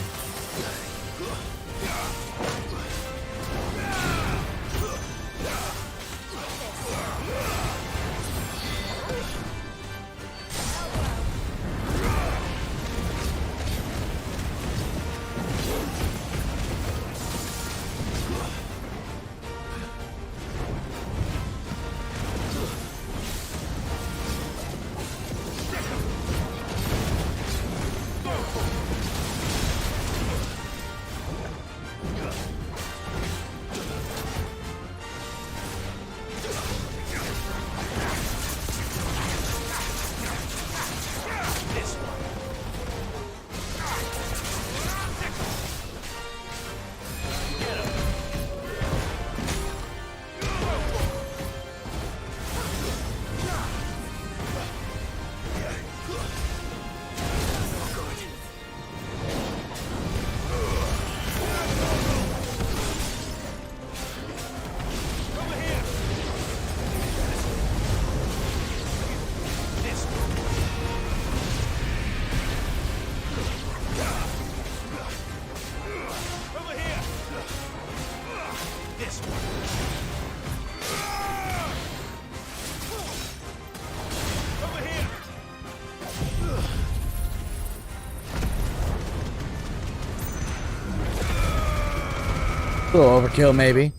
A: A little overkill, maybe. A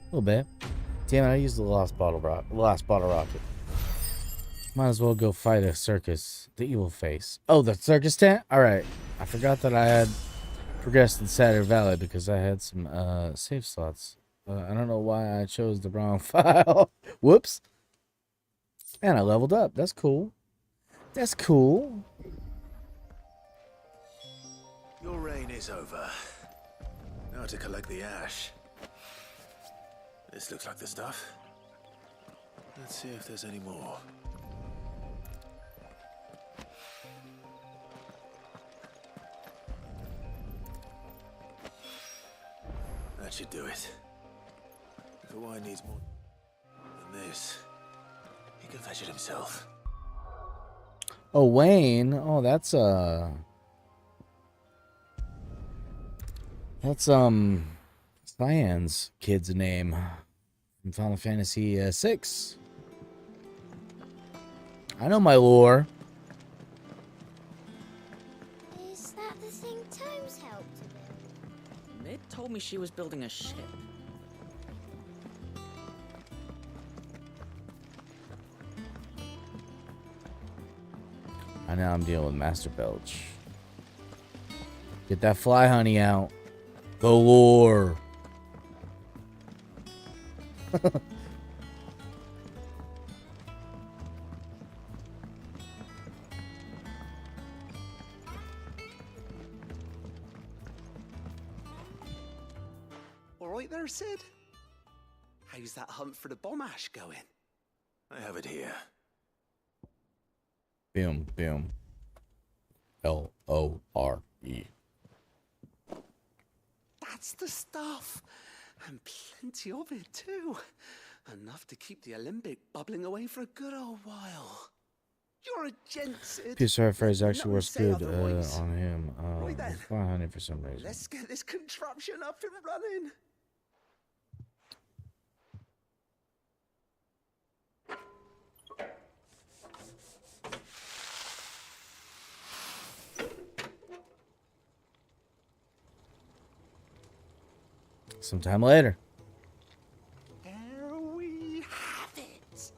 A: little bit. Damn it, I used the last bottle rocket. Might as well go fight a circus. The evil face. Oh, the circus tent? Alright. I forgot that I had progressed in Saturn Valley because I had some save slots. I don't know why I chose the wrong file. Whoops. And I leveled up. That's cool. That's cool.
H: Your reign is over. Now to collect the ash. This looks like the stuff. Let's see if there's any more. That should do it. If the wine needs more than this, he can fetch it himself.
A: Oh, Wayne. Oh, that's Cyan's kid's name from Final Fantasy VI. I know my lore.
R: Is that the thing Tomes helped to build?
U: Mid told me she was building a ship.
A: I know I'm dealing with Master Belch. Get that fly honey out. The lore.
G: All right there, Sid? How's that hunt for the bomb ash going?
H: I have it here.
A: Boom, boom. L-O-R-E.
G: That's the stuff. And plenty of it, too. Enough to keep the Olympic bubbling away for a good old while. You're a gent, Sid.
A: Piece of phrase actually
G: No
A: works
G: say
A: good
G: otherwise.
A: on him.
G: Right then.
A: Fly honey for some reason.
G: Let's get this contraption up and running.
A: Sometime later.
G: There we have it.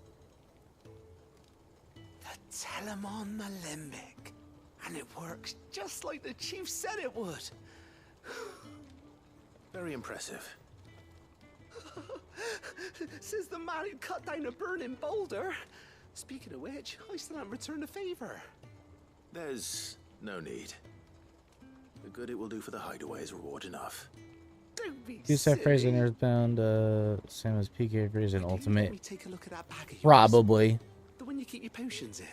G: The Telemon Alembic. And it works just like the chief said it would.
H: Very impressive.
G: Says the man who cut down a burning boulder. Speaking of which, I still haven't returned the favor.
H: There's no need. The good it will do for the hideaway is reward enough.
G: Don't be
A: Use that phrase in
G: silly.
A: Earthbound, same as PK phrase in
G: Let
A: Ultimate.
G: me take a look at that bag of yours.
A: Probably.
G: The one you keep your potions in.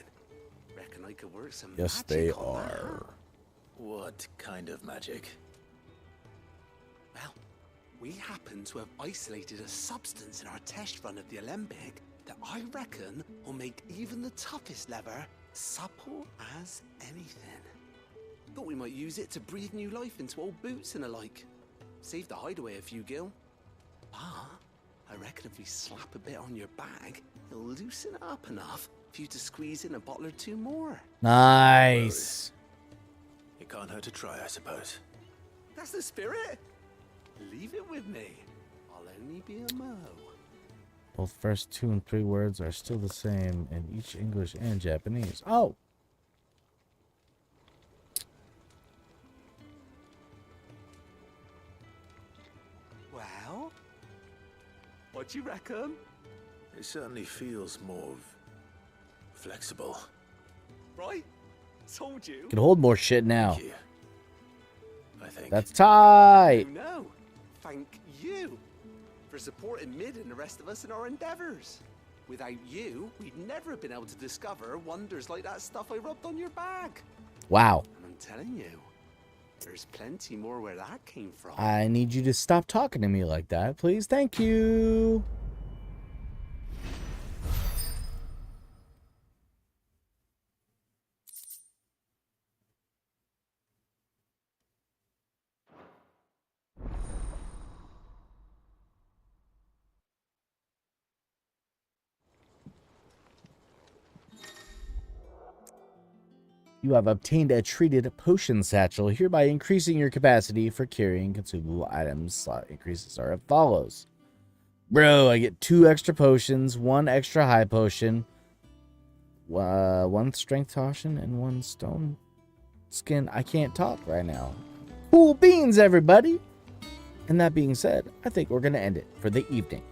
G: Reckon I could work some
A: Yes,
G: magic
A: they
G: on that, huh?
A: are.
H: What kind of magic?
G: Well, we happen to have isolated a substance in our test run of the Alembic that I reckon will make even the toughest lever supple as anything. Thought we might use it to breathe new life into old boots and the like. Save the hideaway a few gil. But I reckon if we slap a bit on your bag, it'll loosen it up enough for you to squeeze in a bottle or two more.
A: Nice.
H: It can't hurt to try, I suppose.
G: That's the spirit. Leave it with me. I'll only be a mo.
A: Both first 2 and 3 words are still the same in each English and Japanese. Oh.
G: Well, what do you reckon?
H: It certainly feels more flexible.
G: Right? Told you.
A: Can hold more shit now.
H: Thank you. I think.
A: That's tight.
G: No, thank you for supporting Mid and the rest of us in our endeavors. Without you, we'd never have been able to discover wonders like that stuff I rubbed on your bag.
A: Wow.
G: And I'm telling you, there's plenty more where that came from.
A: I need you to stop talking to me like that, please. Thank you. You have obtained a treated potion satchel, hereby increasing your capacity for carrying consumable items. Slot increases are as follows. Bro, I get 2 extra potions, 1 extra high potion, 1 strength potion, and 1 stone skin. I can't talk right now. Cool beans, everybody. And that being said, I think we're going to end it for the evening.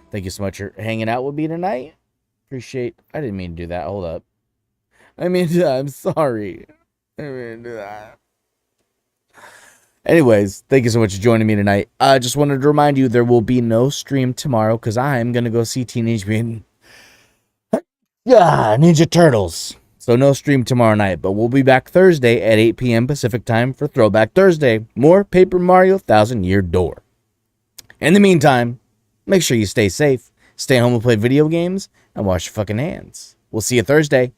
A: Thank you so much for hanging out with me tonight. Appreciate. I didn't mean to do that. Hold up. I'm sorry. I didn't mean to do that. Anyways, thank you so much for joining me tonight. I just wanted to remind you there will be no stream tomorrow because I'm going to go see Teenage Mutant Ninja Turtles. So no stream tomorrow night, but we'll be back Thursday at 8 p.m. Pacific time for Throwback Thursday. More Paper Mario 1000-Year Door. In the meantime, make sure you stay safe, stay home and play video games, and wash your fucking hands. We'll see you Thursday.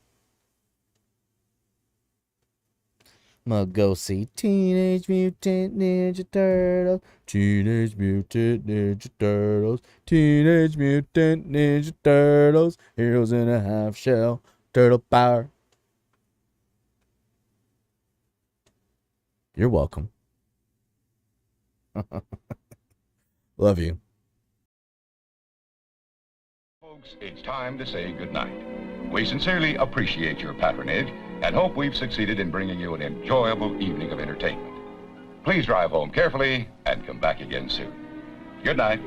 A: I'm gonna go see Teenage Mutant Ninja Turtles. Teenage Mutant Ninja Turtles. Teenage Mutant Ninja Turtles. Heroes in a half shell. Turtle power. You're welcome. Love you.
K: Folks, it's time to say goodnight. We sincerely appreciate your patronage and hope we've succeeded in bringing you an enjoyable evening of entertainment. Please drive home carefully and come back again soon. Good night.